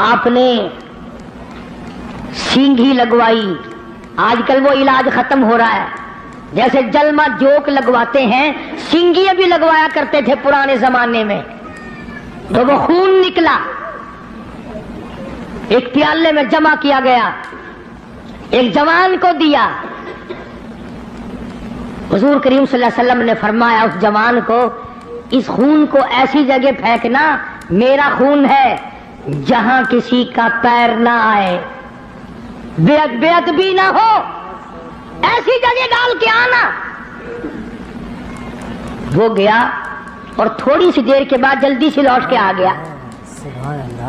آپ نے سینگھی لگوائی، آج کل وہ علاج ختم ہو رہا ہے، جیسے جلمہ جوک لگواتے ہیں، سینگھی بھی لگوایا کرتے تھے پرانے زمانے میں، تو وہ خون نکلا، ایک پیالے میں جمع کیا گیا، ایک جوان کو دیا۔ حضور کریم صلی اللہ علیہ وسلم نے فرمایا اس جوان کو اس خون کو ایسی جگہ پھینکنا، میرا خون ہے جہاں کسی کا پیر نہ آئے، بے ادبی نہ ہو، ایسی جگہ ڈال کے آنا۔ وہ گیا اور تھوڑی سی دیر کے بعد جلدی سے لوٹ کے آ گیا۔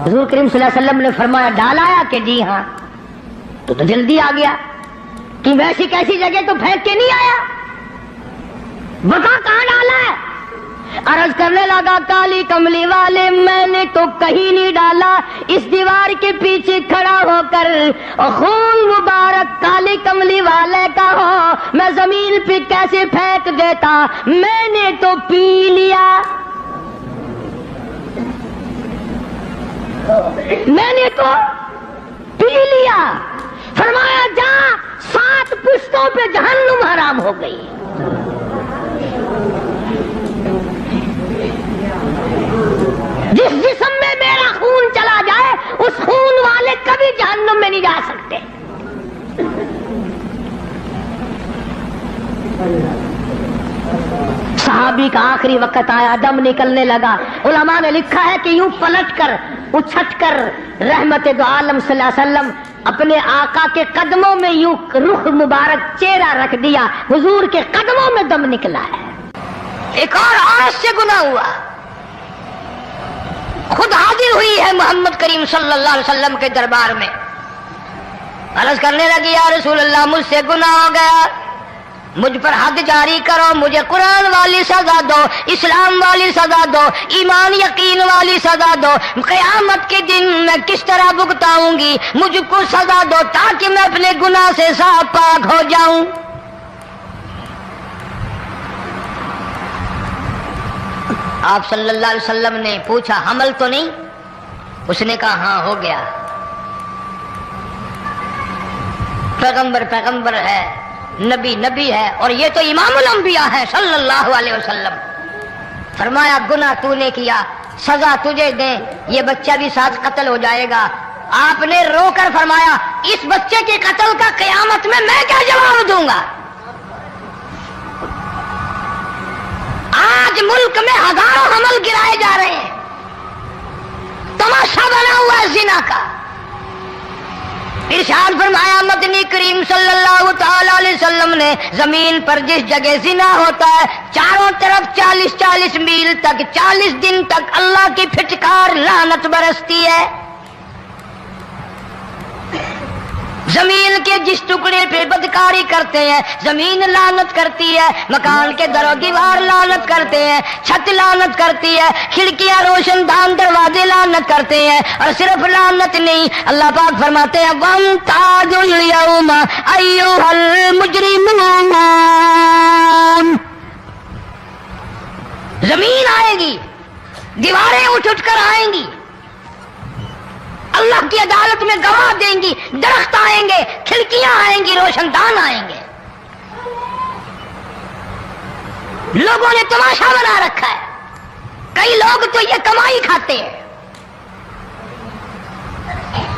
حضور کریم صلی اللہ علیہ وسلم نے فرمایا ڈال آیا کہ جی ہاں، تو جلدی آ گیا کہ ویسی کیسی جگہ تو پھینک کے نہیں آیا، بتا کہاں ڈالا ہے؟ عرض کرنے لگا کالی کملی والے میں نے تو کہیں نہیں ڈالا، اس دیوار کے پیچھے کھڑا ہو کر خون مبارک کالی کملی والے کا ہو میں زمین پہ کیسے پھینک دیتا، میں نے تو پی لیا، میں نے تو پی لیا۔ فرمایا جا 7 پشتوں پہ جہنم حرام ہو گئی۔ جس جسم میں میرا خون چلا جائے اس خون والے کبھی جہنم میں نہیں جا سکتے۔ صحابی کا آخری وقت آیا، دم نکلنے لگا، علماء نے لکھا ہے کہ یوں پلٹ کر اچھٹ کر رحمت دو عالم صلی اللہ علیہ وسلم اپنے آقا کے قدموں میں یوں رخ مبارک چہرہ رکھ دیا، حضور کے قدموں میں دم نکلا ہے۔ ایک اور عورت سے گناہ ہوا، خود حاضر ہوئی ہے محمد کریم صلی اللہ علیہ وسلم کے دربار میں، عرض کرنے لگی یا رسول اللہ مجھ سے گناہ ہو گیا، مجھ پر حد جاری کرو، مجھے قرآن والی سزا دو، اسلام والی سزا دو، ایمان یقین والی سزا دو، قیامت کے دن میں کس طرح بھگتاؤں گی، مجھ کو سزا دو تاکہ میں اپنے گناہ سے صاف پاک ہو جاؤں۔ آپ صلی اللہ علیہ وسلم نے پوچھا حمل تو نہیں؟ اس نے کہا ہاں ہو گیا۔ پیغمبر ہے، نبی ہے، اور یہ تو امام الانبیاء ہے صلی اللہ علیہ وسلم۔ फरमाया गुनाह तूने किया, सजा तुझे दे, ये बच्चा भी साथ कत्ल हो जाएगा। आपने रोकर फरमाया इस बच्चे के कत्ल का क़यामत में मैं क्या जवाब दूंगा? आज मुल्क में हजारों हमल गिराए जा रहे हैं, तमाशा बना हुआ है जिना का। इरशाद फरमाया मदनी करीम सल्लल्लाहु तआला अलैहि वसल्लम ने जमीन पर जिस जगह जिना होता है चारों तरफ 40-40 मील तक 40 दिन तक अल्लाह की फिटकार लानत बरसती है। जमीन के जिस टुकड़े पे बदकारी करते हैं जमीन लानत करती है, मकान के दरो दीवार लानत करते हैं, छत लानत करती है, खिड़कियां रोशनदान दरवाजे लानत करते हैं। और सिर्फ लानत नहीं, अल्लाह पाक फरमाते हैं वमताजुल यौमा अय्युहल मुजरिमून। जमीन आएगी, दीवारें उठ उठ कर आएंगी, अल्लाह की अदालत में गवाह देंगी, दरख्त आएंगे, खिड़कियां आएंगी, रोशनदान आएंगे। लोगों ने तमाशा बना रखा है, कई लोग तो ये कमाई खाते हैं।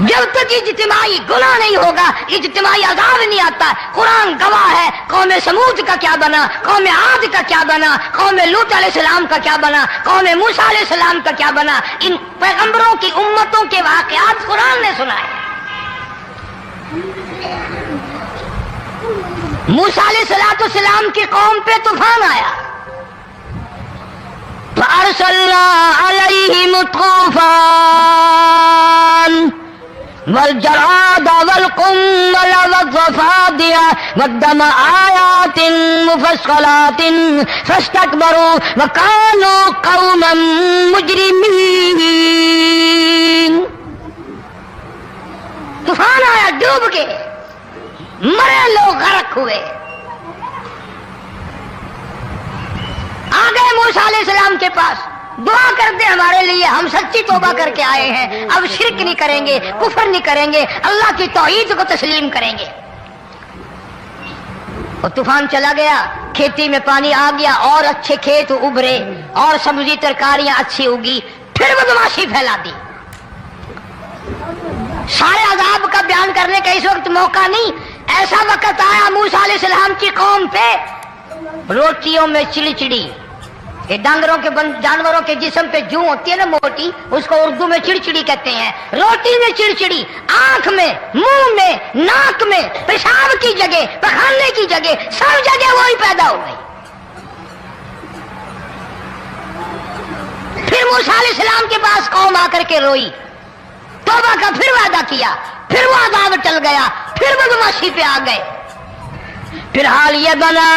जब तक इज्तिमाई गुनाह नहीं होगा इज्तिमाई अज़ाब नहीं आता। कुरान गवाह है, कौम समूद का क्या बना, कौम आद का क्या बना, कौम लूत अलैहिस्सलाम का क्या बना, कौम मूसा अलैहिस्सलाम का क्या बना। इन पैगंबरों की उम्मतों के वाक़यात कुरान ने सुनाए। मूसा अलैहिस्सलाम की कौम पे तूफान आया, फअरसलना अलैहिम तूफान वल्जराद वल्कुम्मल वज़फ़ादिया वद्दम आयातिन मुफ़स्सलातिन फस्तकबरू वकानू कौमन मुजरिमीन। तूफान आया, डूब के मरे लोग, गरक हुए। आ गए मूसा अलैहिस्सलाम के पास, दुआ कर दे हमारे लिए, हम सच्ची तौबा करके आए हैं, अब शिरक नहीं करेंगे, कुफर नहीं करेंगे, अल्लाह की तौहीद को तस्लीम करेंगे। और तूफान चला गया, खेती में पानी आ गया और अच्छे खेत उभरे और सब्जी तरकारियां अच्छी उगी, फिर बदमाशी फैला दी। सारे अजाब का बयान करने का इस वक्त मौका नहीं। ऐसा वक्त आया मूसा अलैहिस्सलाम की कौम पे रोटियों में चिड़चिड़ी, ये डांगरों के जानवरों के जिस्म पे जूं होती है ना मोटी, उसको उर्दू में चिड़चिड़ी कहते हैं। रोटी में चिड़चिड़ी, आंख में, मुंह में, नाक में, पेशाब की जगह, पखाने की जगह, सब जगह वही पैदा हो गई। फिर मूसा अलैहिस्सलाम के पास कौम आकर के रोई, तौबा का फिर वादा किया, फिर वो अज़ाब टल गया, फिर बदमाशी पे आ गए। फिर हाल ये बना,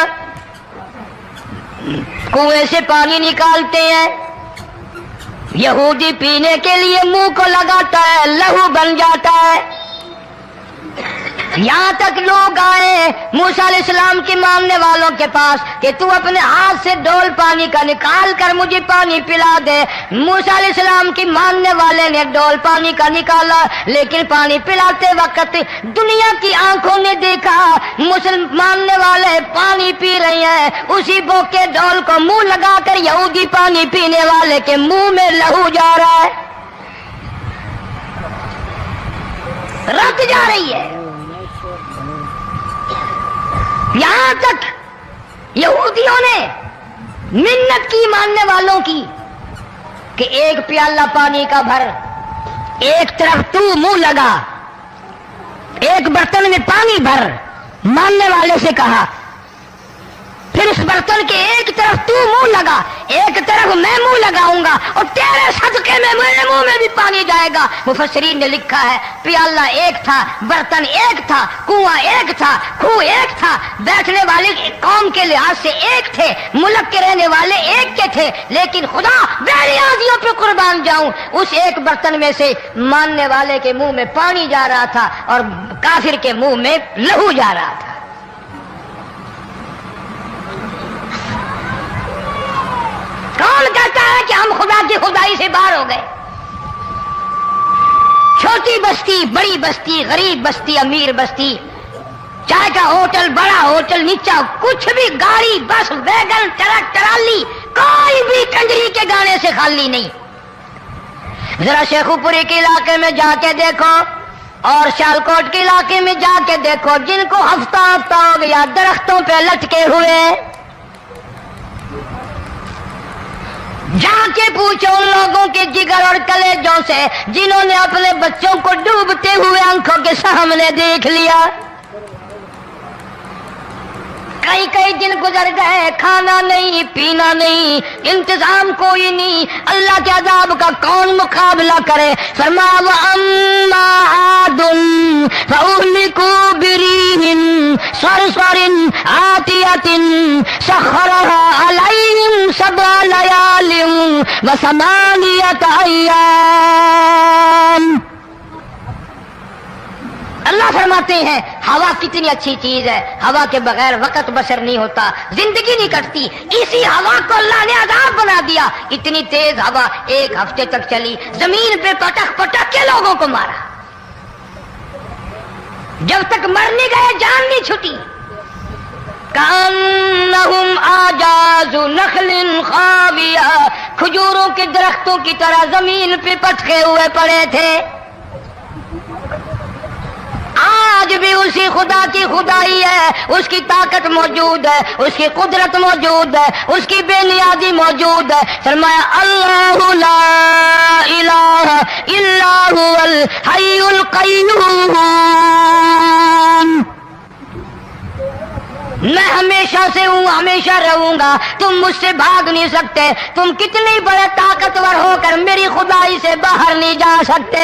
कुएं से पानी निकालते हैं, यहूदी पीने के लिए मुंह को लगाता है, लहू बन जाता है। यहां तक लोग आए मूसा अलैहिस्सलाम की मानने वालों के पास कि तू अपने हाथ से डोल पानी का निकाल कर मुझे पानी पिला दे। मूसा अलैहिस्सलाम की मानने वाले ने डोल पानी का निकाला, लेकिन पानी पिलाते वक्त दुनिया की आंखों ने देखा मुसलमान मानने वाले पानी पी रहे हैं, उसी बोके डोल को मुंह लगाकर यहूदी पानी पीने वाले के मुंह में लहू जा रहा है, रत जा रही है। यहां तक यहूदियों ने मिन्नत की मानने वालों की कि एक प्याला पानी का भर, एक तरफ तू मुंह लगा, एक बर्तन में पानी भर। मानने वाले से कहा, फिर उस बर्तन के एक तरफ तू मुंह लगा, एक तरफ मैं मुंह लगाऊंगा और तेरे सदके में मेरे मुंह में भी पानी जाएगा। मुफस्सिरीन ने लिखा है प्याला एक था, बर्तन एक था, कुआं एक था, खूह एक था, बैठने वाले कौम के लिहाज से एक थे, मुल्क के रहने वाले एक के थे, लेकिन खुदा बेनियाजियों पे कुर्बान जाऊं, उस एक बर्तन में से मानने वाले के मुंह में पानी जा रहा था और काफिर के मुंह में लहू जा रहा था। कौन कहता है कि हम खुदा की खुदाई से बाहर हो गए? छोटी बस्ती, बड़ी बस्ती, गरीब बस्ती, अमीर बस्ती, चाय का होटल, बड़ा होटल, नीचा कुछ भी, गाड़ी, बस, वैगन, ट्रक, ट्राली, कोई भी कंजरी के गाने से खाली नहीं। जरा शेखुपुरी के इलाके में जाके देखो और सियालकोट के इलाके में जाके देखो, जिनको हफ्ता हफ्ता हो गया दरख्तों पे लटके हुए, जाके पूछो उन लोगों के जिगर और कलेजों से जिन्होंने अपने बच्चों को डूबते हुए आंखों के सामने देख लिया। कई कई दिन गुजर गए, खाना नहीं, पीना नहीं, इंतजाम कोई नहीं, अल्लाह के अजाब का कौन मुकाबला करे। फरमाया व अम्मा आदुन फउहलिकू बिरीहिन सरसरिन आतियतिन सखरहा अलैहिम सबअ लयालिन व समानियत अय्याम। अल्लाह फरमाते हैं हवा कितनी अच्छी चीज है, हवा के बगैर वक्त बसर नहीं होता, जिंदगी नहीं कटती। इसी हवा को अल्लाह ने अजाब बना दिया। इतनी तेज हवा 1 हफ्ते तक चली, जमीन पे पटक पटक के लोगों को मारा, जब तक मर नहीं गए जान नहीं छुटी। कान्नहुम आजाजु नखलिन खाविया, खजूरों के दरख्तों की तरह जमीन पे पटके हुए पड़े थे। आज भी उसी खुदा की खुदाई है, उसकी ताकत मौजूद है, उसकी कुदरत मौजूद है, उसकी बेनियादी मौजूद है। फरमाया अल्लाहु ला इलाहा इल्ला हुवल हय्युल क़य्यूम। मैं हमेशा से हूँ, हमेशा रहूंगा, तुम मुझसे भाग नहीं सकते। तुम कितने बड़े ताकतवर होकर मेरी खुदाई से बाहर नहीं जा सकते।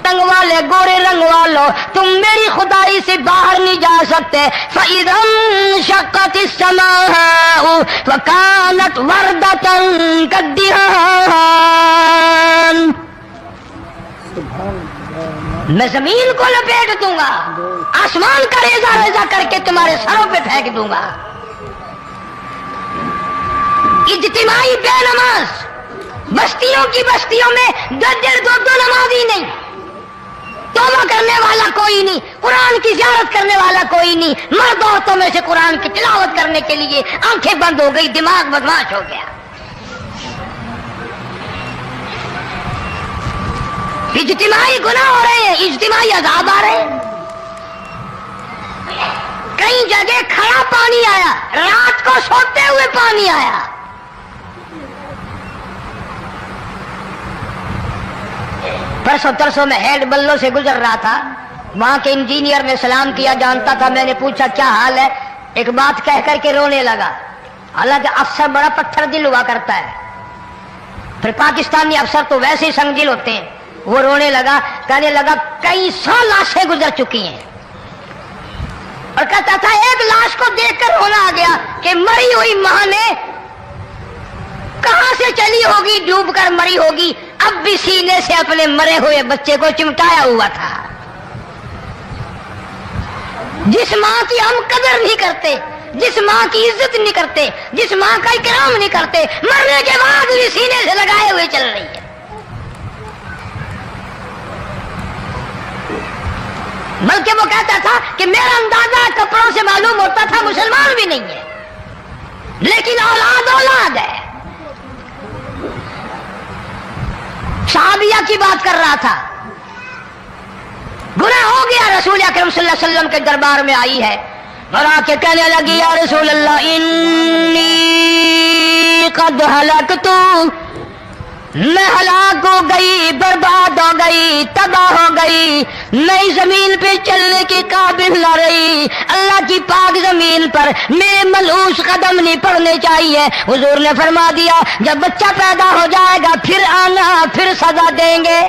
रंग वाले, गोरे रंग वालों, तुम मेरी खुदाई से बाहर नहीं जा सकते। फ़इज़ा शक़्क़तिस समाउ फ़कानत वर्दतन कद्दिहान। मैं जमीन को लपेट दूंगा, आसमान का रेजा रेजा करके तुम्हारे सरों पे फेंक दूंगा। इज्तिमाई बेनमाज, बस्तियों की बस्तियों में 2 नमाजी नहीं, तौबा करने वाला कोई नहीं, कुरान की ज़ियारत करने वाला कोई नहीं। मर्द औरतों में से कुरान की तिलावत करने के लिए आंखें बंद हो गई, दिमाग बदमाश हो गया। इज्तिमाई गुनाह हो रहे हैं, इज्तिमाई अज़ाब आ रहे हैं। कई जगह खड़ा पानी आया, रात को सोते हुए पानी आया। परसों तरसों में हेड बल्लो से गुजर रहा था, वहां के इंजीनियर ने सलाम किया, जानता था। मैंने पूछा क्या हाल है, एक बात कह करके रोने लगा। हालांकि अफसर बड़ा पत्थर दिल हुआ करता है, फिर पाकिस्तानी अफसर तो वैसे ही संगदिल होते हैं। वो रोने लगा, कहने लगा कई 100 लाशें गुजर चुकी हैं, और कहता था एक लाश को देखकर रोना आ गया कि मरी हुई मां ने कहां से चली होगी, डूब कर मरी होगी, अब भी सीने से अपने मरे हुए बच्चे को चिमटाया हुआ था। जिस मां की हम कदर नहीं करते, जिस मां की इज्जत नहीं करते, जिस मां का इकराम नहीं करते, मरने के बाद भी सीने से लगाए हुए चल रही है। बल्कि वो कहता था कि मेरा अंदाजा कपड़ों से मालूम होता था मुसलमान भी नहीं है, लेकिन औलाद औलाद है। सहाबिया की बात कर रहा था, गुनाह हो गया, रसूल अकरम सल्लल्लाहु अलैहि वसल्लम के दरबार में आई है और आके कहने लगी या रसूल अल्लाह इन्नी कद हलकतु, मैं हलाक हो गई, बर्बाद हो गई, तबाह हो गई, नई जमीन पे चलने के काबिल न रही। अल्लाह की पाक जमीन पर मेरे मलूस कदम नहीं पड़ने चाहिए। हुजूर ने फरमा दिया जब बच्चा पैदा हो जाएगा फिर आना, फिर सजा देंगे।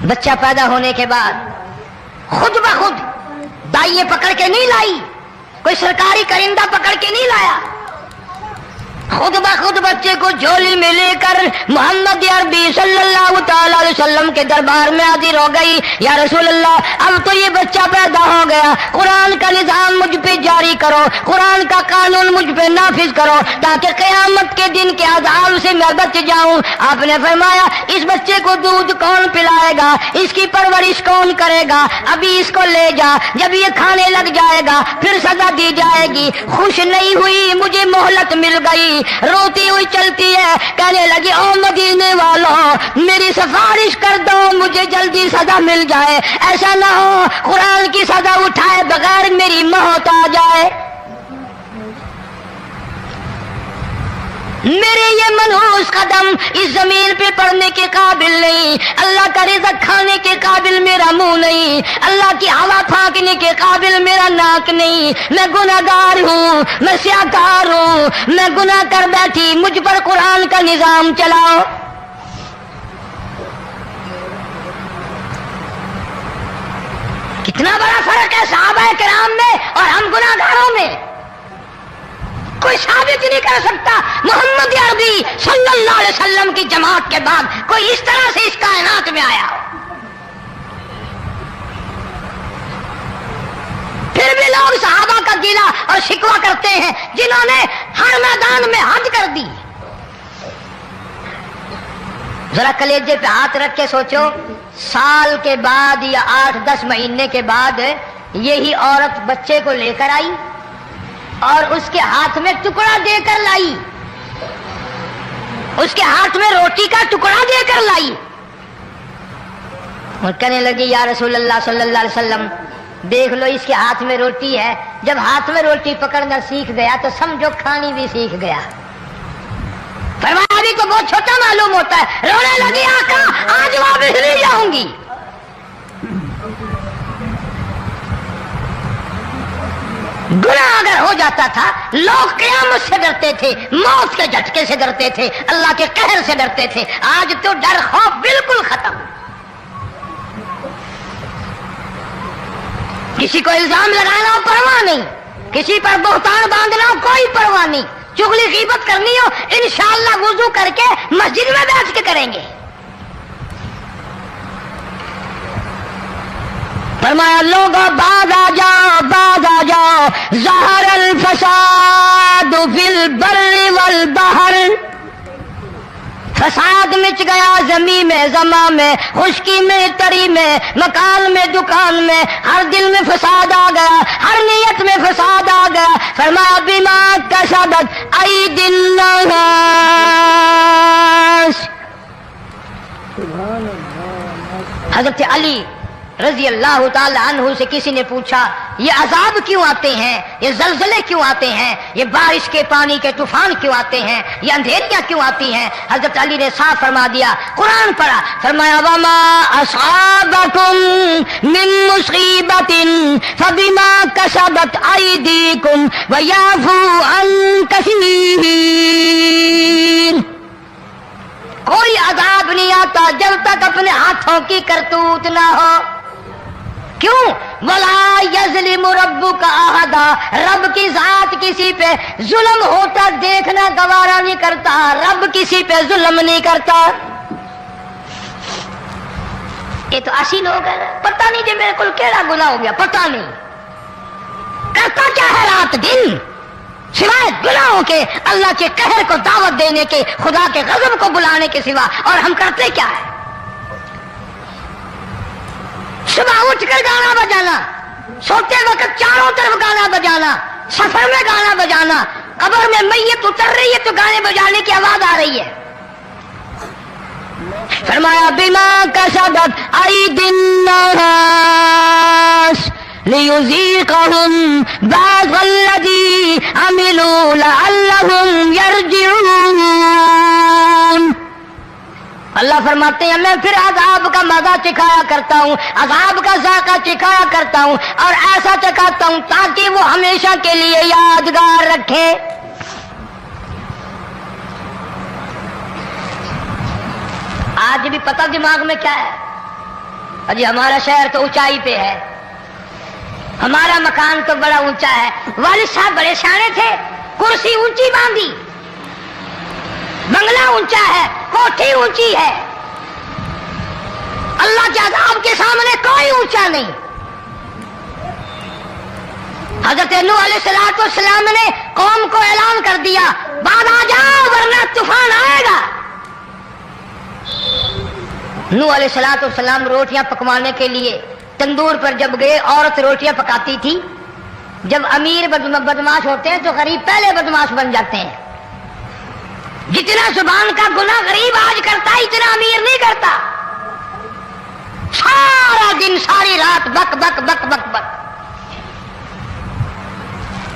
बच्चा पैदा होने के बाद खुद ब खुद दाइये पकड़ के नहीं लाई, कोई सरकारी करिंदा पकड़ के नहीं लाया, खुद ब खुद बच्चे को झोली में लेकर मोहम्मद अरबी सल्लल्लाहु ताला अलैहि वसल्लम के दरबार में हाजिर हो गई। या रसूल अल्लाह, अब तो ये बच्चा पैदा हो गया, कुरान का निजाम मुझ पे जारी करो, कुरान का कानून मुझ पे नाफिज करो, ताकि क़यामत के दिन के अज़ाब से मैं बच जाऊं। आपने फरमाया, इस बच्चे को दूध कौन पिलाएगा, इसकी परवरिश कौन करेगा, अभी इसको ले जा, जब ये खाने लग जाएगा फिर सजा दी जाएगी। खुश नहीं हुई, मुझे मोहलत मिल गई, रोती हुई चलती है, कहने लगी, ओ मदीने वालों, मेरी सिफारिश कर दो, मुझे जल्दी सजा मिल जाए, ऐसा ना हो कुरान की सजा उठाए बगैर मेरी मौत आ जाए। मेरे ये मनहूस कदम इस जमीन पे पड़ने के काबिल नहीं, अल्लाह का रिज़्क़ खाने के काबिल मेरा मुंह नहीं, अल्लाह की हवा फांकने के काबिल मेरा नाक नहीं, मैं गुनाहगार हूँ, मैं स्याहकार हूँ, मैं गुनाह कर बैठी, मुझ पर कुरान का निजाम चलाओ। कितना बड़ा फर्क है सहाबा किराम में और हम गुनाहगारों में। कोई साबित नहीं कर सकता मोहम्मद अरबी सल्लल्लाहु अलैहि वसल्लम की जमात के बाद कोई इस तरह से इस कायनात में आया हो। फिर भी लोग सहाबा का गिला और शिकवा करते हैं जिन्होंने हर मैदान में हज कर दी। जरा कलेजे पे हाथ रख के सोचो, साल के बाद या 8-10 महीने के बाद यही औरत बच्चे को लेकर आई और उसके हाथ में टुकड़ा देकर लाई, उसके हाथ में रोटी का टुकड़ा देकर लाई और कहने लगी, या रसूल अल्लाह सल्लल्लाहु अलैहि वसल्लम, देख लो इसके हाथ में रोटी है, जब हाथ में रोटी पकड़ना सीख गया तो समझो खानी भी सीख गया। फरमाया, अभी तो बहुत छोटा मालूम होता है। रोने लगी, आका आज वापस नहीं जाऊंगी। गुनाह अगर हो जाता था, लोग क़यामत से डरते थे, मौत के झटके से डरते थे, अल्लाह के कहर से डरते थे। आज तो डर खौफ बिल्कुल खत्म। किसी को इल्जाम लगाना हो परवाह नहीं, किसी पर बहुतान बांधना हो कोई परवाह नहीं, चुगली गीबत करनी हो इंशाअल्लाह वुजू करके मस्जिद में बैठ के करेंगे। फरमाया, लोगों बाज आ जाओ, ज़हर अल फसाद फिल बर्रि वल बहर, फसाद मच गया ज़मीन में, ज़मा में, खुशकी में, तरी में, मकान में, दुकान में, हर दिल में फसाद आ गया, हर नियत में फसाद आ गया। फरमाया, बिमा कसबत अयदिन नास। हज़रत अली रज़ी अल्लाह ताला अन्हु से किसी ने पूछा, ये अजाब क्यों आते हैं, ये जलजले क्यों आते हैं, ये बारिश के पानी के तूफान क्यों आते हैं, ये अंधेरियां क्यों आती हैं? हजरत अली ने साफ फरमा दिया, कुरान पढ़ा, फरमाया, वमा असाबकुम मिन मुसीबतिन फबिमा कसबत अयदीकुम व याफू अन कसीर। कोई अजाब नहीं आता जब तक अपने हाथों की करतूत ना हो। क्यों? वला यज़लिमु रब्बुका अहदा, रब की जात किसी पे जुल्म होता देखना गवारा नहीं करता, रब किसी पे जुल्म नहीं करता। ये तो ऐसी लोग हैं, पता नहीं जी मेरे को केड़ा गुनाह हो गया, पता नहीं करता क्या है रात दिन सिवाय गुनाहों के, अल्लाह के कहर को दावत देने के, खुदा के गजब को बुलाने के सिवा। और हम करते क्या है? सुबह उठकर गाना बजाना, सोते वक्त चारों तरफ गाना बजाना, सफर में गाना बजाना, कब्र में मैयत उतर रही है तो गाने बजाने की आवाज आ रही है। फरमाया, बिमा कसबत अयदिन नास लियुज़ीक़हुम बअज़ल्लज़ी अमिलू लअल्लहुम यरजिऊन। अल्लाह फरमाते हैं, मैं फिर अज़ाब का मजा चिखाया करता हूँ, अज़ाब का ज़ायक़ा चिखाया करता हूँ और ऐसा चखाता हूँ ताकि वो हमेशा के लिए यादगार रखे। आज भी पता दिमाग में क्या है? अजी हमारा शहर तो ऊंचाई पे है, हमारा मकान तो बड़ा ऊंचा है। वालिद साहब बड़े सियाने थे, कुर्सी ऊंची बांधी, बंगला ऊंचा है, कोठी ऊंची है, अल्लाह के अज़ाब के सामने कोई ऊंचा नहीं। हजरत नूह अलैहिस्सलाम ने कौम को ऐलान कर दिया, बाद आ जाओ वरना तूफान आएगा। नूह अलैहिस्सलाम रोटियां पकवाने के लिए तंदूर पर जब गए, औरत रोटियां पकाती थी। जब अमीर बदमाश होते हैं तो गरीब पहले बदमाश बन जाते हैं। जितना जुबान का गुनाह गरीब आज करता है इतना अमीर नहीं करता। सारा दिन सारी रात बक बक बक बक बक।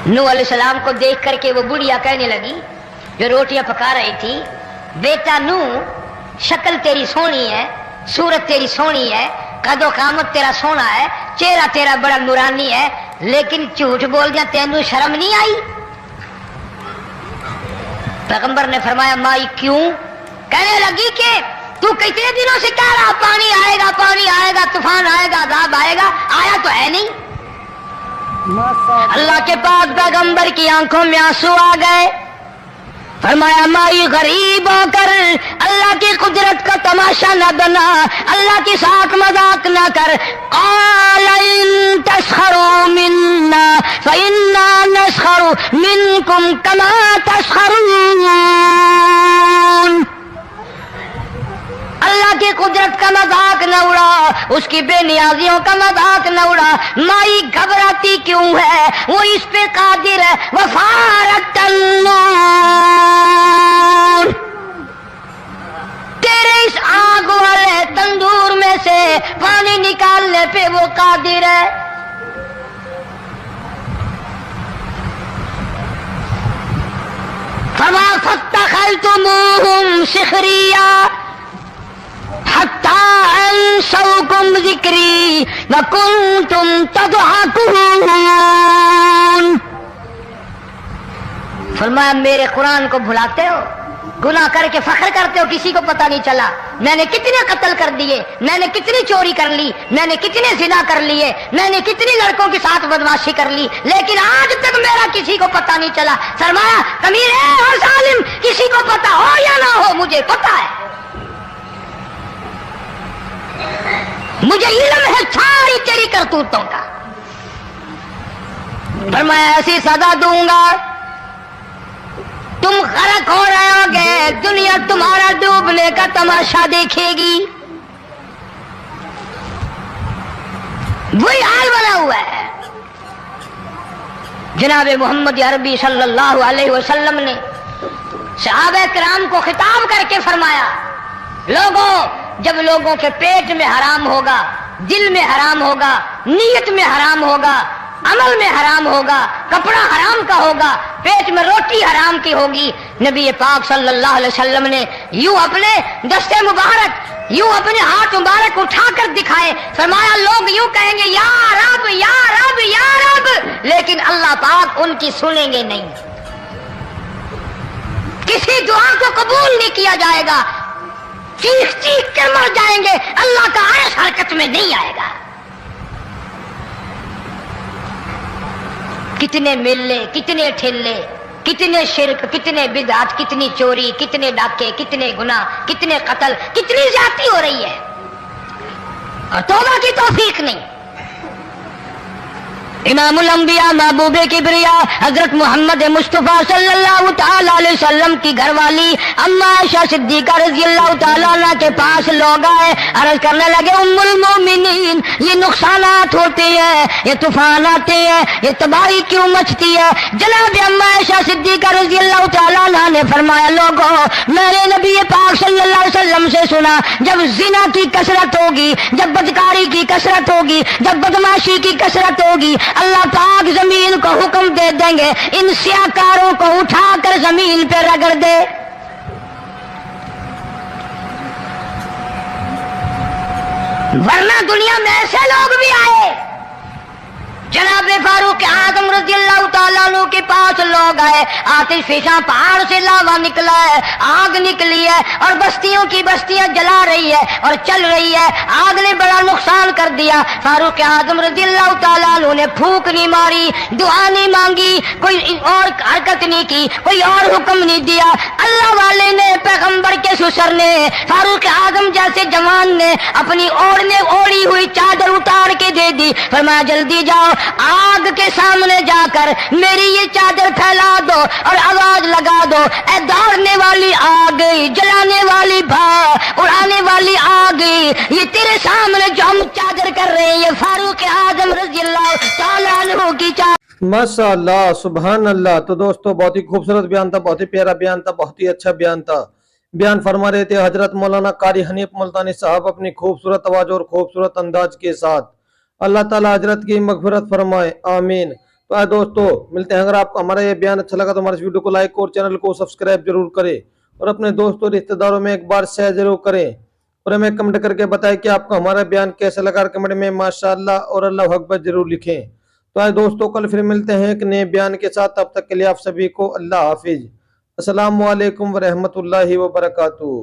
नूह अलैहिस्सलाम को देख करके वो बुढ़िया कहने लगी जो रोटियां पका रही थी, बेटा नूह, शक्ल तेरी सोहनी है, सूरत तेरी सोहनी है, कदो कामत तेरा सोना है, चेहरा तेरा बड़ा नूरानी है, लेकिन झूठ बोल दिया, तेनू शर्म नहीं आई? पैगंबर ने फरमाया, माई क्यों? कहने लगी कि तू कितने दिनों से कह रहा पानी आएगा, तूफान आएगा, अज़ाब आएगा, आया तो है नहीं। अल्लाह के पाक पैगंबर की आंखों में आंसू आ गए। फरमाया, माई गरीब होकर अल्लाह की कुदरत का तमाशा न बना, अल्लाह की साख मजाक न कर। क़ाल इन तस्खरू मिन्ना फ़इन्ना नस्खरू मिनकुम कमा तस्खरून। अल्लाह की कुदरत का मजाक न उड़ा, उसकी बेनियाजियों का मजाक न उड़ा। माई घबराती क्यों है? वो इस पे कादिर है। वफ़ारत तन्नूर, तेरे इस आग वाले तंदूर में से पानी निकालने पे वो कादिर है। फमा फत्तखल्तुमूहुम सिखरिया हत्ता अंसौकुम ज़िक्री व कुंतुम तज़हकून। फरमाया, मेरे कुरान को भुलाते हो, गुनाह करके फख्र करते हो, किसी को पता नहीं चला। मैंने कितने कत्ल कर दिए, मैंने कितनी चोरी कर ली, मैंने कितने ज़िना कर लिए, मैंने कितनी लड़कों के साथ बदमाशी कर ली, लेकिन आज तक मेरा किसी को पता नहीं चला। फरमाया, कमीने और जालिम, किसी को पता हो या ना हो, मुझे पता है, मुझे इल्म है सारी तेरी करतूतों का। पर मैं ऐसी सजा दूंगा, तुम गरक हो रहे होगे, दुनिया तुम्हारा डूबने का तमाशा देखेगी। वही हाल बना हुआ है। जनाब मोहम्मद अरबी सल्लल्लाहु अलैहि वसल्लम ने सहाबा किराम को खिताब करके फरमाया, लोगों, जब लोगों के पेट में हराम होगा, दिल में हराम होगा, नीयत में हराम होगा, अमल में हराम होगा, कपड़ा हराम का होगा, पेट में रोटी हराम की होगी, नबी पाक सल्लल्लाहु अलैहि वसल्लम ने यूं अपने दस्ते मुबारक, यूं अपने हाथ मुबारक उठाकर दिखाए। फरमाया, लोग यूं कहेंगे या रब या रब या रब, लेकिन अल्लाह पाक उनकी सुनेंगे नहीं, किसी दुआ को कबूल नहीं किया जाएगा, चीख चीख कर मर जाएंगे, अल्लाह का अर्श हरकत में नहीं आएगा। कितने मिल्ले, कितने ठेले, कितने शिरक, कितने बिदअत, कितनी चोरी, कितने डाके, कितने गुनाह, कितने कत्ल, कितनी ज्यादती हो रही है और तौबा की तौफीक नहीं। इमामुल अंबिया महबूबे किबरिया हजरत मोहम्मद मुस्तफा सल्लल्लाहु ताला अलैहि वसल्लम की घरवाली अम्मा आयशा सिद्दीका रज़ियल्लाहु ताला अन्हा के पास लोग आए, अर्ज करने लगे, उम्मुल मोमिनीन, ये नुकसानात होते हैं, ये तूफान आते हैं, ये तबाही क्यों मचती है? जनाब अम्मा आयशा सिद्दीका रज़ियल्लाहु ताला अन्हा ने फरमाया, लोगों, मैंने नबी पाक सल्लल्लाहु अलैहि वसल्लम से सुना, जब जिना की कसरत होगी, जब बदकारी की कसरत होगी, जब बदमाशी की कसरत होगी, अल्लाह पाक जमीन को हुक्म दे देंगे, इन स्याकारों को उठाकर जमीन पे रगड़ दे। वरना दुनिया में ऐसे लोग भी आए, जनाब फारूक आजम रज़ियल्लाहु ताला अन्हु के पास लोग आए, आतिश फिशा पहाड़ से लावा निकला है, आग निकली है और बस्तियों की बस्तियां जला रही है और चल रही है। आग ने बड़ा नुकसान कर दिया। फारूक आजम रज़ियल्लाहु ताला अन्हु ने फूंक नहीं मारी, दुआ नहीं मांगी, कोई और हरकत नहीं की, कोई और हुक्म नहीं दिया। अल्लाह वाले ने, पैगंबर के ससुर ने, फारूक आजम जैसे जवान ने अपनी ओढ़ी हुई चादर उतार के दे दी। फरमाया जल्दी जाओ, आग के सामने जाकर मेरी ये चादर फैला दो और आवाज लगा दो, ए दौड़ने वाली आ गई, जलाने वाली उड़ाने वाली आ गई, ये तेरे सामने जो हम चादर कर रहे हैं, ये फारूक आजम रज़ियल्लाहु ताला अन्हु की चादर। माशाअल्लाह, सुभान अल्लाह। तो दोस्तों बहुत ही खूबसूरत बयान था, बहुत ही प्यारा बयान था, बहुत ही अच्छा बयान था। बयान फरमा रहे थे हजरत मौलाना कारी हनीफ मुल्तानी साहब अपनी खूबसूरत आवाज और खूबसूरत अंदाज के साथ। अल्लाह ताला हजरत की मगफिरत फरमाए, आमीन। तो आए दोस्तों, मिलते हैं। अगर आपको हमारा ये बयान अच्छा लगा तो हमारे वीडियो को लाइक और चैनल को सब्सक्राइब जरूर करें और अपने दोस्तों रिश्तेदारों में एक बार शेयर जरूर करें और हमें कमेंट करके बताएं कि आपको हमारा बयान कैसा लगा। कमेंट में माशाअल्लाह और अल्लाहु अकबर जरूर लिखें। तो आए दोस्तों, कल फिर मिलते हैं एक नए बयान के साथ। तब तक के लिए आप सभी को अल्लाह हाफिज। अस्सलामु अलैकुम व रहमतुल्लाहि व बरकातुहू।